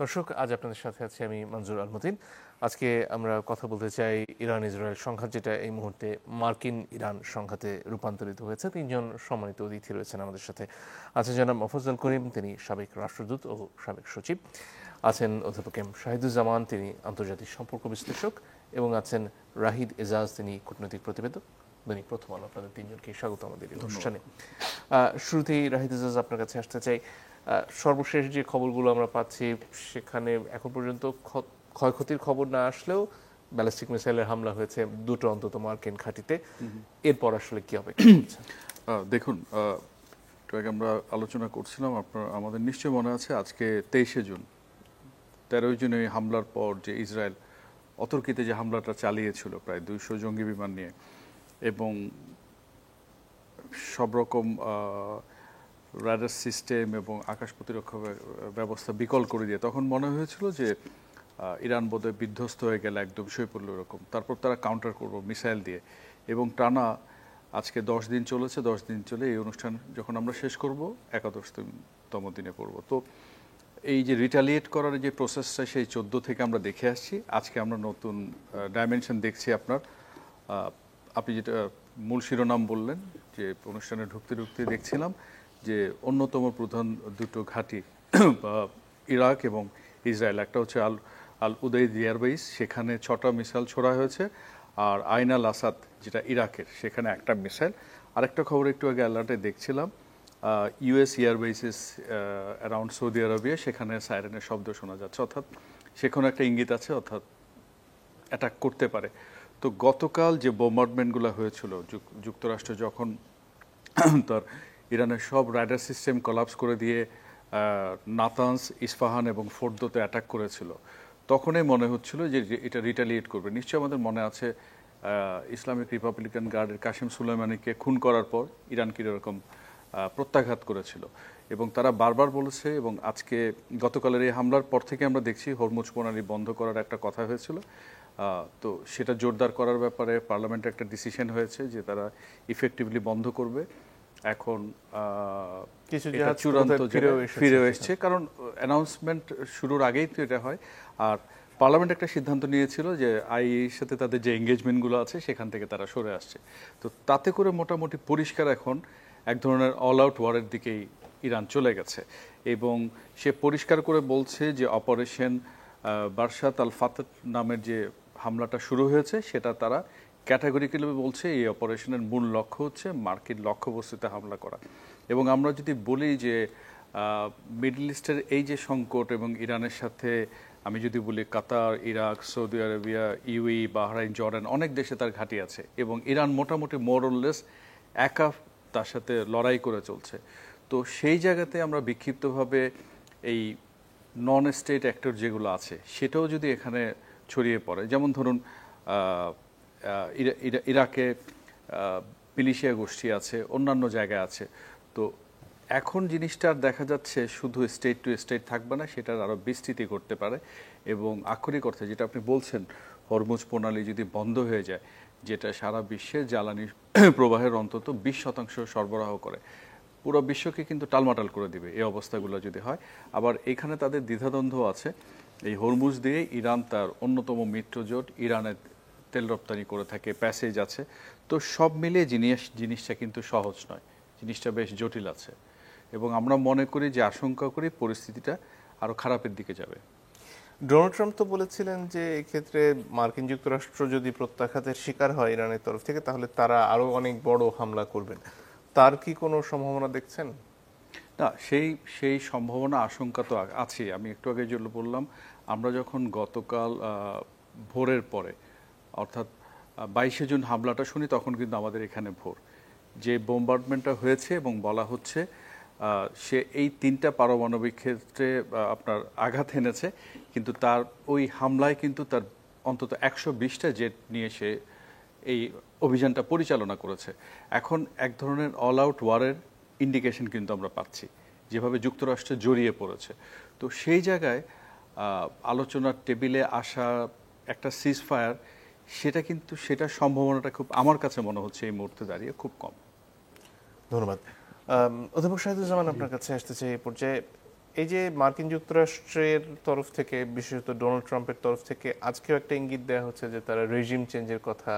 দর্শক, আজ আপনাদের সাথে আছি আমি মনজুর আল মতিন। আজকে আমরা কথা বলতে চাই ইরান ইসরায়েল সংঘাত, যেটা এই মুহূর্তে মার্কিন ইরান সংঘাতে রূপান্তরিত হয়েছে। তিনজন সম্মানিত অতিথি রয়েছেন আমাদের সাথে। আছেন জনাব মোফাজ্জল করিম, তিনি সাবেক রাষ্ট্রদূত ও সাবেক সচিব। আছেন অধ্যাপক এম শাহিদুজ্জামান, তিনি আন্তর্জাতিক সম্পর্ক বিশ্লেষক। এবং আছেন রাহিদ এজাজ, তিনি কূটনৈতিক প্রতিবেদক। দৈনিক প্রথম আলো। আপনাদের তিনজনকে স্বাগত আমাদের এই অনুষ্ঠানে। শুরুতেই রাহিদ এজাজ, আপনার কাছে আসতে চাই। সর্বশেষ যে খবরগুলো আমরা পাচ্ছি, সেখানে এখন পর্যন্ত ক্ষয়ক্ষতির খবর না আসলেও ব্যালিস্টিক মিসাইলের হামলা হয়েছে দুটো অন্তত মার্কিন ঘাঁটিতে। এরপর আসলে কি হবে? দেখুন, একটু আগে আমরা আলোচনা করছিলাম, আমাদের নিশ্চয় মনে আছে আজকে 23শে জুন, 13ই জুন এই হামলার পর যে ইসরায়েল অতর্কিতে যে হামলাটা চালিয়েছিল প্রায় 200 জঙ্গি বিমান নিয়ে, এবং সব রকম রাডার সিস্টেম এবং আকাশ প্রতিরক্ষা ব্যবস্থা বিকল করে দিয়ে, তখন মনে হয়েছিল যে ইরান বোধহয় বিধ্বস্ত হয়ে গেলে, একদম শুয়ে পড়লো এরকম। তারপর তারা কাউন্টার করবো মিসাইল দিয়ে, এবং টানা আজকে 10 দিন চলেছে। 10 দিন চলে এই অনুষ্ঠান যখন আমরা শেষ করব 71তম দিনে পড়ব। তো এই যে রিটালিয়েট করার যে প্রসেসটা, সেই 14 থেকে আমরা দেখে আসছি। আজকে আমরা নতুন ডাইমেনশন দেখছি। আপনি যেটা মূল শিরোনাম বললেন, যে অনুষ্ঠানে ঢুকতে ঢুকতে দেখছিলাম যে অন্যতম প্রধান দুটো ঘাঁটি ইরাক এবং ইসরায়েল, একটা হচ্ছে আল উদেইদ এয়ারবেস, সেখানে 6টা মিসাইল ছোড়া হয়েছে। আর আইন আল আসাদ, যেটা ইরাকের, সেখানে একটা মিসাইল। আরেকটা খবর একটু আগে অ্যালার্টে দেখছিলাম, ইউএস এয়ারবেসেস অ্যারাউন্ড সৌদি আরবিয়া, সেখানে সাইরেনের শব্দ শোনা যাচ্ছে, অর্থাৎ সেখানে একটা ইঙ্গিত আছে, অর্থাৎ অ্যাটাক করতে পারে। তো গতকাল যে বোম্বার্ডমেন্টগুলো হয়েছিল, যুক্তরাষ্ট্র যখন তার ইরানের সব রাডার সিস্টেম কলাপস করে দিয়ে নাতানস, ইস্পাহান এবং ফোর্দোতে অ্যাটাক করেছিল, তখনই মনে হচ্ছিল যে এটা রিটালিয়েট করবে। নিশ্চয়ই আমাদের মনে আছে ইসলামিক রিপাবলিকান গার্ডের কাসিম সুলাইমানিকে খুন করার পর ইরান কীরকম প্রত্যাঘাত করেছিল, এবং তারা বারবার বলেছে। এবং আজকে গতকালের এই হামলার পর থেকে আমরা দেখছি হরমুজ প্রণালী বন্ধ করার একটা কথা হয়েছিল। তো সেটা জোরদার করার ব্যাপারে পার্লামেন্টে একটা ডিসিশন হয়েছে যে তারা ইফেক্টিভলি বন্ধ করবে। এখন চূড়ান্ত ফিরে এসছে, কারণ অ্যানাউন্সমেন্ট শুরুর আগেই তো এটা হয়। আর পার্লামেন্ট একটা সিদ্ধান্ত নিয়েছিল যে আইএর সাথে তাদের যে এঙ্গেজমেন্টগুলো আছে সেখান থেকে তারা সরে আসছে। তো তাতে করে মোটামুটি পরিষ্কার এখন এক ধরনের অল আউট ওয়ারের দিকেই ইরান চলে গেছে। এবং সে পরিষ্কার করে বলছে যে অপারেশন বারসাত আল ফাতাহ নামের যে হামলাটা শুরু হয়েছে, সেটা তারা ক্যাটাগরিক্যালি বলছে এই অপারেশনের মূল লক্ষ্য হচ্ছে মার্কিন লক্ষ্যবস্তুতে হামলা করা। এবং আমরা যদি বলি যে মিডল ইস্টের এই যে সংকট, এবং ইরানের সাথে আমি যদি বলি Qatar, Iraq, Saudi Arabia, UAE, Bahrain, Jordan, অনেক দেশে তার ঘাঁটি আছে, এবং ইরান মোটামুটি মোরলেস একা তার সাথে লড়াই করে চলছে। তো সেই জায়গাতে আমরা বিক্ষিপ্তভাবে এই নন স্টেট অ্যাক্টর যেগুলো আছে সেটাও যদি এখানে ছড়িয়ে পড়ে, যেমন ধরুন ইরাকে মিলিশিয়া গোষ্ঠী আছে, অন্যান্য জায়গায় আছে। তো এখন জিনিসটা দেখা যাচ্ছে শুধু স্টেট টু স্টেট থাকবে না, সেটার আরও বিস্তৃতি করতে পারে। এবং আক্ষরিক অর্থে যেটা আপনি বলছেন, হরমুজ প্রণালী যদি বন্ধ হয়ে যায়, যেটা সারা বিশ্বের জ্বালানি প্রবাহের অন্তত 20% সরবরাহ করে, পুরো বিশ্বকে কিন্তু টালমাটাল করে দিবে এই অবস্থাগুলো যদি হয়। আবার এখানে তাদের দ্বিধাদ্বন্দ্ব আছে, এই হরমুজ দিয়ে ইরান তার অন্যতম মিত্রজোট ইরানের তেল রপ্তানি করে থাকে, প্যাসেজ আছে। তো সব মিলিয়ে জিনিসটা কিন্তু সহজ নয়, জিনিসটা বেশ জটিল আছে। এবং আমরা মনে করি যে, আশঙ্কা করি পরিস্থিতিটা আরও খারাপের দিকে যাবে। ডোনাল্ড ট্রাম্প তো বলেছিলেন যে এক্ষেত্রে মার্কিন যুক্তরাষ্ট্র যদি প্রত্যাঘাতের শিকার হয় ইরানের তরফ থেকে, তাহলে তারা আরও অনেক বড় হামলা করবেন। তার কি কোনো সম্ভাবনা দেখছেন? না, সেই সম্ভাবনা, আশঙ্কা তো আছে। আমি একটু আগে যেগুলো বললাম, আমরা যখন গতকাল ভোরের পরে, অর্থাৎ 22শে জুন হামলাটা শুনি, তখন কিন্তু আমাদের এখানে ভোর যে বোম্বার্ডমেন্টটা হয়েছে, এবং বলা হচ্ছে সে এই 3টা পারমাণবিক ক্ষেত্রে আপনার আঘাত এনেছে, কিন্তু তার ওই হামলায় কিন্তু তার অন্তত 120টা জেট নিয়ে সে এই অভিযানটা পরিচালনা করেছে। এখন এক ধরনের অল আউট ওয়ারের ইন্ডিকেশন কিন্তু আমরা পাচ্ছি, যেভাবে যুক্তরাষ্ট্র জড়িয়ে পড়েছে। তো সেই জায়গায় আলোচনার টেবিলে আসা একটা সিজ ফায়ার, সেটার সম্ভাবনাটা খুব, আমার কাছে মনে হচ্ছে এই মুহূর্তে দাঁড়িয়ে খুব কম। ধন্যবাদ। অধ্যাপক শাহিদুজ্জামান, আপনার কাছে আসতে চাই এই পর্যায়ে। এই যে মার্কিন যুক্তরাষ্ট্রের তরফ থেকে, বিশেষত ডোনাল্ড ট্রাম্পের তরফ থেকে আজকেও একটা ইঙ্গিত দেওয়া হচ্ছে যে তারা রেজিম চেঞ্জের কথা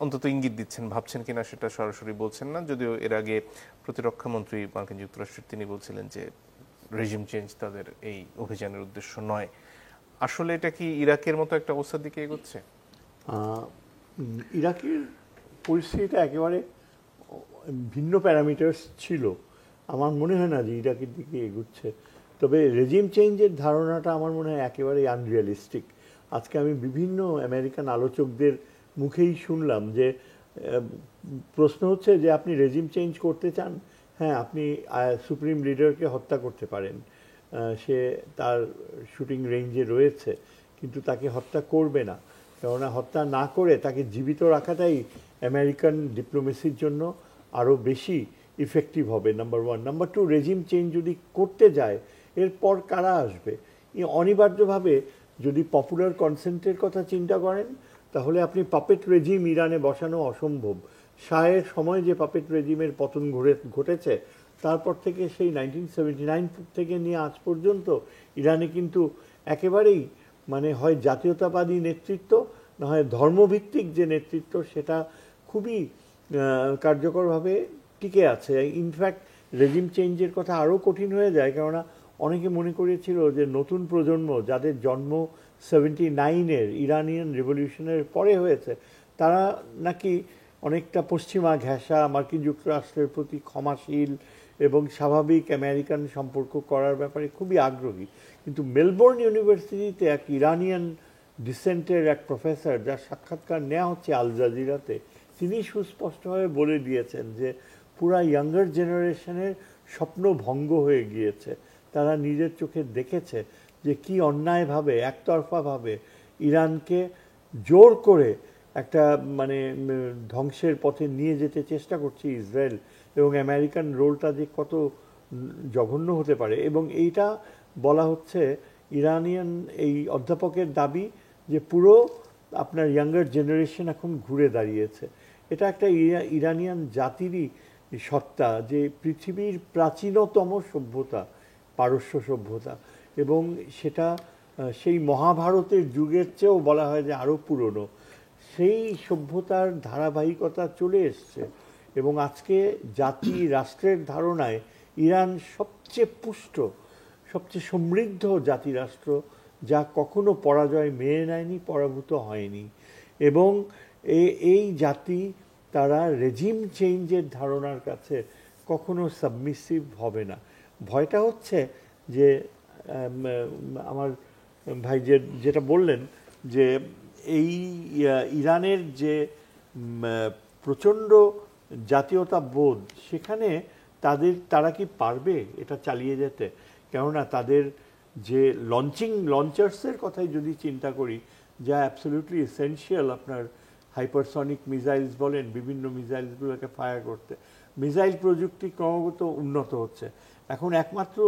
অন্তত ইঙ্গিত দিচ্ছেন, ভাবছেন কিনা সেটা সরাসরি বলছেন না, যদিও এর আগে প্রতিরক্ষামন্ত্রী মার্কিন যুক্তরাষ্ট্রের তিনি বলছিলেন যে রেজিম চেঞ্জ তাদের এই অভিযানের উদ্দেশ্য নয়। আসলে এটা কি ইরাকের মতো একটা অবস্থার দিকে এগোচ্ছে? ইরাকের পরিস্থিতিটা একেবারে ভিন্ন প্যারামিটার্স ছিল। আমার মনে হয় না যে ইরাকের দিকে এগুচ্ছে। তবে রেজিম চেঞ্জের ধারণাটা আমার মনে হয় একেবারেই আনরিয়ালিস্টিক। আজকে আমি বিভিন্ন আমেরিকান আলোচকদের মুখেই শুনলাম যে প্রশ্ন হচ্ছে যে আপনি রেজিম চেঞ্জ করতে চান, হ্যাঁ আপনি সুপ্রিম লিডারকে হত্যা করতে পারেন, সে তার শুটিং রেঞ্জে রয়েছে, কিন্তু তাকে হত্যা করবে না। কেননা হত্যা না করে তাকে জীবিত রাখাটাই আমেরিকান ডিপ্লোমেসির জন্য আরও বেশি ইফেক্টিভ হবে, number one. Number two, regime change যদি করতে যায় এরপর কারা আসবে? অনিবার্যভাবে যদি পপুলার কনসেন্টের কথা চিন্তা করেন তাহলে আপনি পাপেট রেজিম ইরানে বসানো অসম্ভব। শাহের সময় যে পাপেট রেজিমের পতন ঘটেছে, তারপর থেকে সেই 1979 থেকে নিয়ে আজ পর্যন্ত ইরানে কিন্তু একেবারেই মানে হয় জাতীয়তাবাদী নেতৃত্ব, না হয় ধর্মভিত্তিক যে নেতৃত্ব, সেটা খুবই কার্যকরভাবে টিকে আছে। ইনফ্যাক্ট রেজিম চেঞ্জের কথা আরও কঠিন হয়ে যায়, কেননা অনেকে মনে করেছিল যে নতুন প্রজন্ম যাদের জন্ম 79-এর ইরানিয়ান রেভলিউশনের পরে হয়েছে, তারা নাকি অনেকটা পশ্চিমা ঘেঁষা, মার্কিন যুক্তরাষ্ট্রের প্রতি ক্ষমাশীল এবং স্বাভাবিক আমেরিকান সম্পর্ক করার ব্যাপারে খুবই আগ্রহী। কিন্তু মেলবোর্ন ইউনিভার্সিটিতে এক ইরানিয়ান ডিসেন্টের এক প্রফেসর, যার সাক্ষাৎকার নেওয়া হচ্ছে আল জাজিরাতে, তিনি সুস্পষ্টভাবে বলে দিয়েছেন যে পুরা ইয়াঙ্গার জেনারেশনের স্বপ্ন ভঙ্গ হয়ে গিয়েছে। তারা নিজের চোখে দেখেছে যে কি অন্যায়ভাবে, একতরফাভাবে ইরানকে জোর করে একটা মানে ধ্বংসের পথে নিয়ে যেতে চেষ্টা করছে ইসরায়েল, এবং আমেরিকান রোলটা যে কত জঘন্য হতে পারে। এবং এইটা বলা হচ্ছে, ইরানিয়ান এই অধ্যাপকের দাবি যে পুরো আপনার ইয়াঙ্গার জেনারেশন এখন ঘুরে দাঁড়িয়েছে। এটা একটা ইরানিয়ান জাতিরই সত্তা যে পৃথিবীর প্রাচীনতম সভ্যতা পারস্য সভ্যতা, এবং সেটা সেই মহাভারতের যুগের চেয়েও বলা হয় যে আরও পুরনো, সেই সভ্যতার ধারাবাহিকতা চলে এসছে। এবং আজকে জাতি রাষ্ট্রের ধারণায় ইরান সবচেয়ে পুষ্ট, সবচেয়ে সমৃদ্ধ জাতিরাষ্ট্র, যা কখনো পরাজয় মেনে নেয়নি, পরাভূত হয়নি। এবং এই জাতি তারা রেজিম চেঞ্জের ধারণার কাছে কখনো সাবমিসিভ হবে না। ভয়টা হচ্ছে যে আমার ভাই যেটা বললেন যে এই ইরানের যে প্রচণ্ড জাতীয়তা বোধ, সেখানে তারা কি পারবে এটা চালিয়ে যেতে? কেননা তাদের যে লঞ্চার্সের কথাই যদি চিন্তা করি, যা অ্যাবসলিউটলি এসেনশিয়াল আপনার হাইপারসনিক মিসাইলস বলেন, বিভিন্ন মিসাইলসগুলোকে ফায়ার করতে, মিসাইল প্রযুক্তি ক্রমাগত উন্নত হচ্ছে। এখন একমাত্র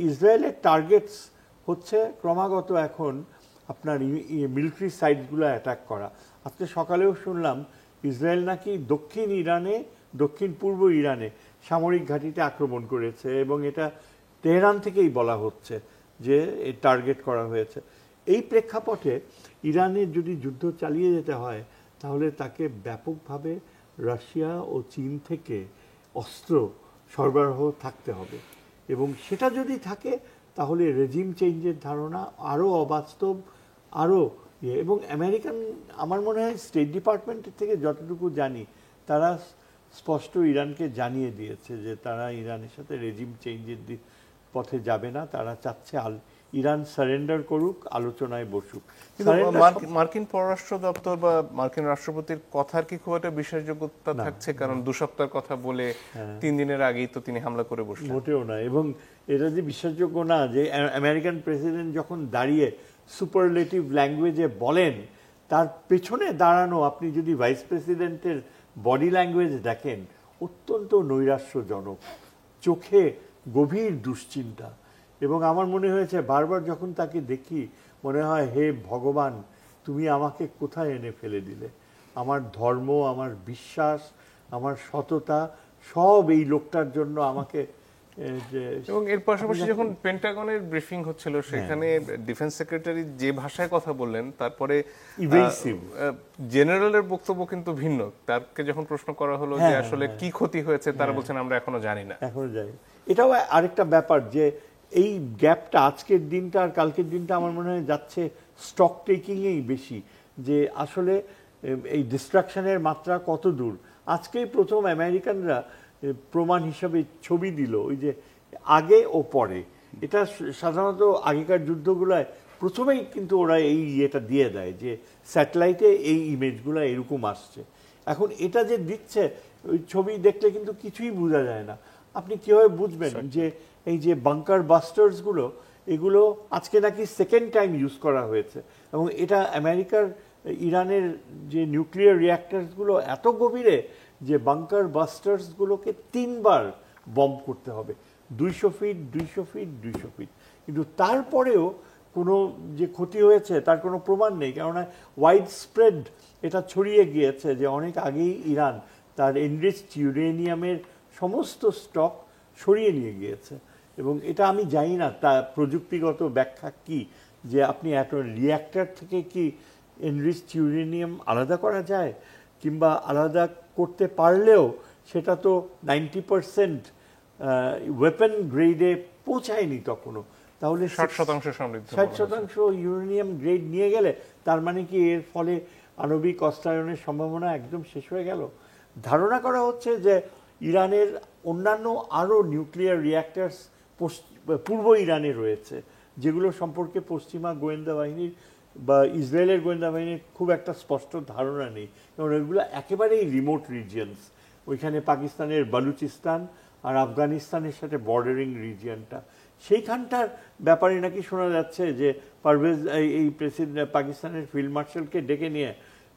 ইসরায়েলের টার্গেটস হচ্ছে ক্রমাগত এখন আপনার মিলিটারি সাইটসগুলো অ্যাটাক করা। আজকে সকালেও শুনলাম ইসরায়েল নাকি দক্ষিণ পূর্ব ইরানে সামরিক ঘাঁটিতে আক্রমণ করেছে, এবং এটা তেহরান থেকেই বলা হচ্ছে যে টার্গেট করা হয়েছে। এই প্রেক্ষাপটে ইরানের যদি যুদ্ধ চালিয়ে যেতে হয়, তাহলে তাকে ব্যাপকভাবে রাশিয়া ও চীন থেকে অস্ত্র সরবরাহ থাকতে হবে, এবং সেটা যদি থাকে তাহলে রেজিম চেঞ্জের ধারণা আরও অবাস্তব, আরও এবং আমেরিকান, আমার মনে হয় স্টেট ডিপার্টমেন্টের থেকে যতটুকু জানি, তারা স্পষ্ট ইরানকে জানিয়ে দিয়েছে যে তারা ইরানের সাথে রেজিম চেঞ্জের পথে যাবে না। তারা চাচ্ছে ইরান সারেন্ডার করুক, আলোচনায় বসুক। মার্কিন পররাষ্ট্র দপ্তর বা মার্কিন রাষ্ট্রপতির কথার কি খুব একটা বিশ্বাসযোগ্যতা থাকছে? কারণ 2 সপ্তাহের কথা বলে 3 দিনের আগেই তো তিনি হামলা করে বসলেন। মোটেও না। এবং এটা যে বিশ্বাসযোগ্য না যে আমেরিকান প্রেসিডেন্ট যখন দাঁড়িয়ে সুপারলেটিভ ল্যাঙ্গুয়েজে বলেন, তার পেছনে দাঁড়ানো আপনি যদি ভাইস প্রেসিডেন্টের বডি ল্যাঙ্গুয়েজ দেখেন, অত্যন্ত নৈরাশ্যজনক, চোখে গভীর দুশ্চিন্তা। এবং আমার মনে হয়েছে বারবার যখন তাকে দেখি, মনে হয় হে ভগবান, তুমি আমাকে কোথায় এনে ফেলে দিলে? আমার ধর্ম, আমার বিশ্বাস, আমার সততা সব এই লোকটার জন্য আমাকে এবং এর পাশাপাশি যখন পেন্টাগনের ব্রিফিং হচ্ছিল সেখানে ডিফেন্স সেক্রেটারি যে ভাষায় কথা বললেন তারপরে জেনারেলের বক্তব্য কিন্তু ভিন্ন। তারকে যখন প্রশ্ন করা হলো যে আসলে কি ক্ষতি হয়েছে তারা বলছেন আমরা এখনো জানি না। এটাও আরেকটা ব্যাপার যে এই গ্যাপটা আজকের দিনটা আর কালকের দিনটা আমার মনে হয় যাচ্ছে স্টক টেকিংয়েই বেশি, যে আসলে এই ডিস্ট্রাকশনের মাত্রা কত দূর। আজকেই প্রথম আমেরিকানরা প্রমাণ হিসাবে ছবি দিল ওই যে আগে ও পরে। এটা সাধারণত আগেকার যুদ্ধগুলায় প্রথমেই কিন্তু ওরা এই ইয়েটা দিয়ে দেয় যে স্যাটেলাইটে এই ইমেজগুলো এরকম আসছে। এখন এটা যে দিচ্ছে ওই ছবি দেখলে কিন্তু কিছুই বোঝা যায় না। আপনি কিভাবে বুঝবেন যে এই যে বাংকার বাস্টার্সগুলো এগুলো আজকে নাকি সেকেন্ড টাইম ইউজ করা হয়েছে, এবং এটা আমেরিকার ইরানের যে নিউক্লিয়ার রিঅ্যাক্টরসগুলো এত গভীরে যে বাংকার বাস্টার্সগুলোকে 3 বার বম্ব করতে হবে, 200 ফিট 200 ফিট 200 ফিট। কিন্তু তারপরেও কোনো যে ক্ষতি হয়েছে তার কোনো প্রমাণ নেই, কেননা ওয়াইড স্প্রেড এটা ছড়িয়ে গিয়েছে যে অনেক আগেই ইরান তার এনরিচড ইউরেনিয়ামের সমস্ত স্টক সরিয়ে নিয়ে গিয়েছে। এবং এটা আমি জানি না তা প্রযুক্তিগত ব্যাখ্যা কি, যে আপনি এত রিঅ্যাক্টর থেকে কি এনরিচড ইউরেনিয়াম আলাদা করা যায়, কিংবা আলাদা করতে পারলেও সেটা তো 90% ওয়েপন গ্রেডে পৌঁছায়নি তখনও। তাহলে 60% ইউরেনিয়াম গ্রেড নিয়ে গেলে তার মানে কি এর ফলে আণবিক অস্ত্রায়নের সম্ভাবনা একদম শেষ হয়ে গেল? ধারণা করা হচ্ছে যে ইরানের অন্যান্য আরও নিউক্লিয়ার রিঅ্যাক্টরস পূর্ব ইরানে রয়েছে, যেগুলো সম্পর্কে পশ্চিমা গোয়েন্দা বাহিনীর বা ইসরায়েলের গোয়েন্দা বাহিনীর খুব একটা স্পষ্ট ধারণা নেই, কারণ ওইগুলো একেবারেই রিমোট রিজিয়নস। ওইখানে পাকিস্তানের বালুচিস্তান আর আফগানিস্তানের সাথে বর্ডারিং রিজিয়নটা, সেইখানটার ব্যাপারে নাকি শোনা যাচ্ছে যে পারভেজ এই প্রেসিডেন্ট পাকিস্তানের ফিল্ড মার্শালকে ডেকে নিয়ে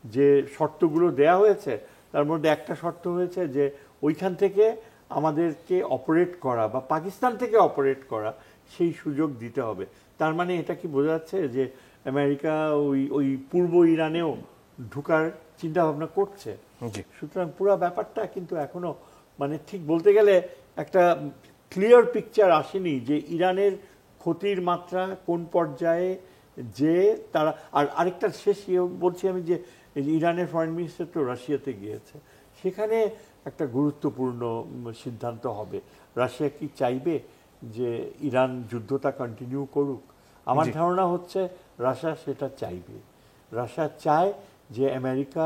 যে শর্তগুলো দেয়া হয়েছে তার মধ্যে একটা শর্ত হয়েছে যে ওইখান থেকে আমাদেরকে অপারেট করা বা পাকিস্তান থেকে অপারেট করা সেই সুযোগ দিতে হবে। তার মানে এটা কি বোঝা যাচ্ছে যে আমেরিকা ওই পূর্ব ইরানেও ঢুকার চিন্তা ভাবনা করছে? সুতরাং পুরো ব্যাপারটা কিন্তু এখনো মানে ঠিক বলতে গেলে একটা ক্লিয়ার পিকচার আসেনি যে ইরানের ক্ষতির মাত্রা কোন পর্যায়ে, যে তারা আর আরেকটা শেষ বলছি আমি যে ইরানের ফরেন মিনিস্টার তো রাশিয়াতে গিয়েছে, সেখানে একটা গুরুত্বপূর্ণ সিদ্ধান্ত হবে। রাশিয়া কি চাইবে যে ইরান যুদ্ধটা কন্টিনিউ করুক? আমার ধারণা হচ্ছে রাশিয়া সেটা চাইবে। রাশিয়া চায় যে আমেরিকা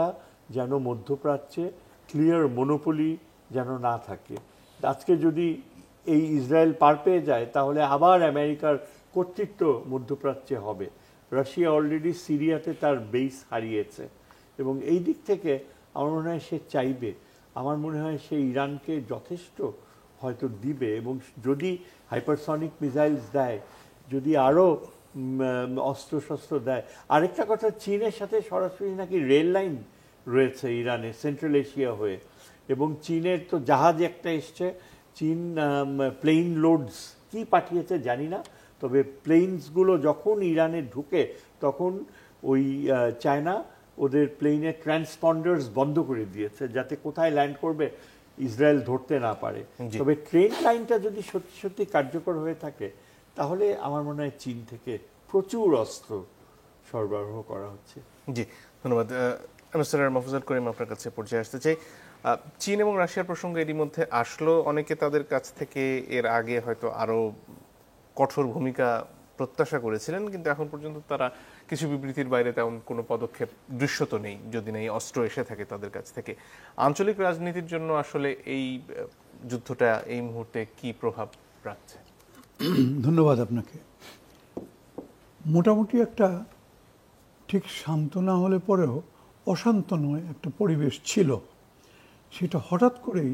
যেন মধ্যপ্রাচ্যে ক্লিয়ার মনোপলি যেন না থাকে। আজকে যদি এই ইসরায়েল পার পেয়ে যায় তাহলে আবার আমেরিকার কর্তৃত্ব মধ্যপ্রাচ্যে হবে। রাশিয়া অলরেডি সিরিয়াতে তার বেস হারিয়েছে, এবং এই দিক থেকে আমার মনে হয় সে চাইবে। আমার মনে হয় সে ইরানকে যথেষ্ট হয়তো দিবে, এবং যদি হাইপারসনিক মিসাইলস দেয়, যদি আরও অস্ত্রশস্ত্র দেয়। আরেকটা কথা, চীনের সাথে সরাসরি নাকি রেল লাইন রয়েছে ইরানের সেন্ট্রাল এশিয়া হয়ে, এবং চীনের তো জাহাজ একটা এসছে। চীন প্লেন লোডস কি পাঠিয়েছে জানি না, তবে প্লেনসগুলো যখন ইরানে ঢুকে তখন ওই চায়না ওদের প্লেনের ট্রান্সপন্ডার্স বন্ধ করে দিয়েছে যাতে কোথায় ল্যান্ড করবে ইসরায়েল ধরতে না পারে। তবে ট্রেন লাইনটা যদি সত্যি সত্যি কার্যকর হয়ে থাকে তাহলে আমার মনে হয় চীন থেকে প্রচুর অস্ত্র সরবরাহ করা হচ্ছে। জি, ধন্যবাদ। মিস্টার মাহফুজুল করিম, আপনার কাছে পর্যায়ে আসতে চাই। চীন এবং রাশিয়ার প্রসঙ্গ এরই মধ্যে আসলো। অনেকে তাদের কাছ থেকে এর আগে হয়তো আরও কঠোর ভূমিকা প্রত্যাশা করেছিলেন, কিন্তু এখন পর্যন্ত তারা কিছু বিবৃতির বাইরে তেমন কোনো পদক্ষেপ দৃশ্যত নেই, যদি না এই অস্ত্র এসে থাকে তাদের কাছ থেকে। আঞ্চলিক রাজনীতির জন্য আসলে এই যুদ্ধটা এই মুহূর্তে কি প্রভাব রাখছে? ধন্যবাদ আপনাকে। মোটামুটি একটা ঠিক শান্ত না হলে পরেও অশান্ত নয় একটা পরিবেশ ছিল, সেটা হঠাৎ করেই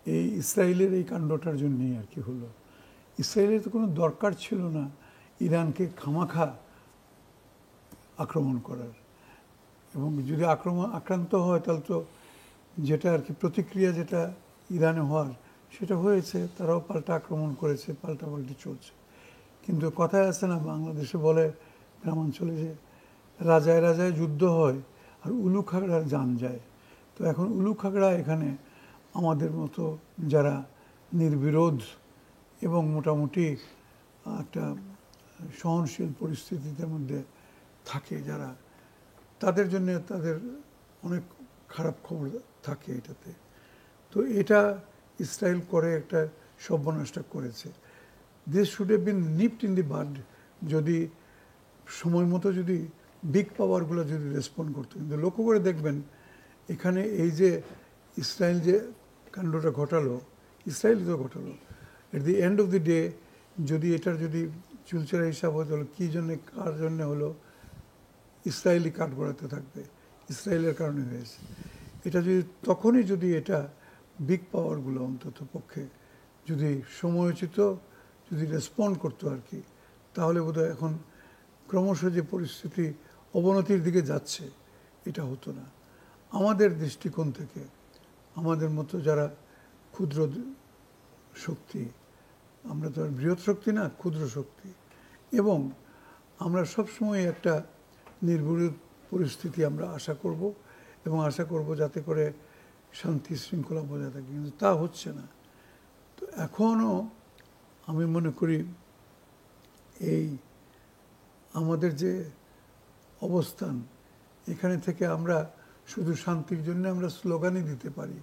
এই ইসরায়েলের এই কাণ্ডটার জন্যই আর কি হলো। ইসরায়েলের তো কোনো দরকার ছিল না ইরানকে খামাখা আক্রমণ করার, এবং যদি আক্রান্ত হয় তাহলে তো যেটা আর কি প্রতিক্রিয়া যেটা ইরানে হওয়ার সেটা হয়েছে, তারাও পাল্টা আক্রমণ করেছে, পাল্টাপাল্টি চলছে। কিন্তু কথায় আছে না, বাংলাদেশে বলে গ্রামাঞ্চলে যে রাজায় রাজায় যুদ্ধ হয় আর উলু খাগড়ার জান যায়। তো এখন উলু খাগড়া এখানে আমাদের মতো যারা নির্বিরোধ এবং মোটামুটি একটা সহনশীল পরিস্থিতির মধ্যে থাকে যারা, তাদের জন্য তাদের অনেক খারাপ খবর থাকে এটাতে। তো এটা ইসরায়েল করে একটা সর্বনাশটা করেছে। This should have been nipped in the bud, যদি সময় মতো যদি বিগ পাওয়ারগুলো যদি রেসপন্ড করতো। কিন্তু লক্ষ্য করে দেখবেন এখানে এই যে ইসরায়েল যে কাণ্ডটা ঘটালো, ইসরায়েলই তো ঘটালো। At the end of the day যদি এটার যদি চুলচেরা হিসাব হতে হলো কী জন্যে কার জন্যে হলো, ইসরায়েলি কাঠ গড়াতে থাকবে, ইসরায়েলের কারণে হয়েছে এটা। যদি তখনই যদি এটা বিগ পাওয়ারগুলো অন্তত পক্ষে যদি সময়োচিত যদি রেসপন্ড করতো আর কি, তাহলে বোধহয় এখন ক্রমশ যে পরিস্থিতি অবনতির দিকে যাচ্ছে এটা হতো না। আমাদের দৃষ্টিকোণ থেকে আমাদের মতো যারা ক্ষুদ্র শক্তি, আমরা তো আর বৃহৎ শক্তি না, ক্ষুদ্র শক্তি, এবং আমরা সবসময় একটা নির্বিরোধ পরিস্থিতি আমরা আশা করব এবং আশা করব যাতে করে শান্তি শৃঙ্খলা বজায় থাকে, কিন্তু তা হচ্ছে না। তো এখনও আমি মনে করি এই আমাদের যে অবস্থান, এখানে থেকে আমরা শুধু শান্তির জন্য আমরা স্লোগানই দিতে পারি,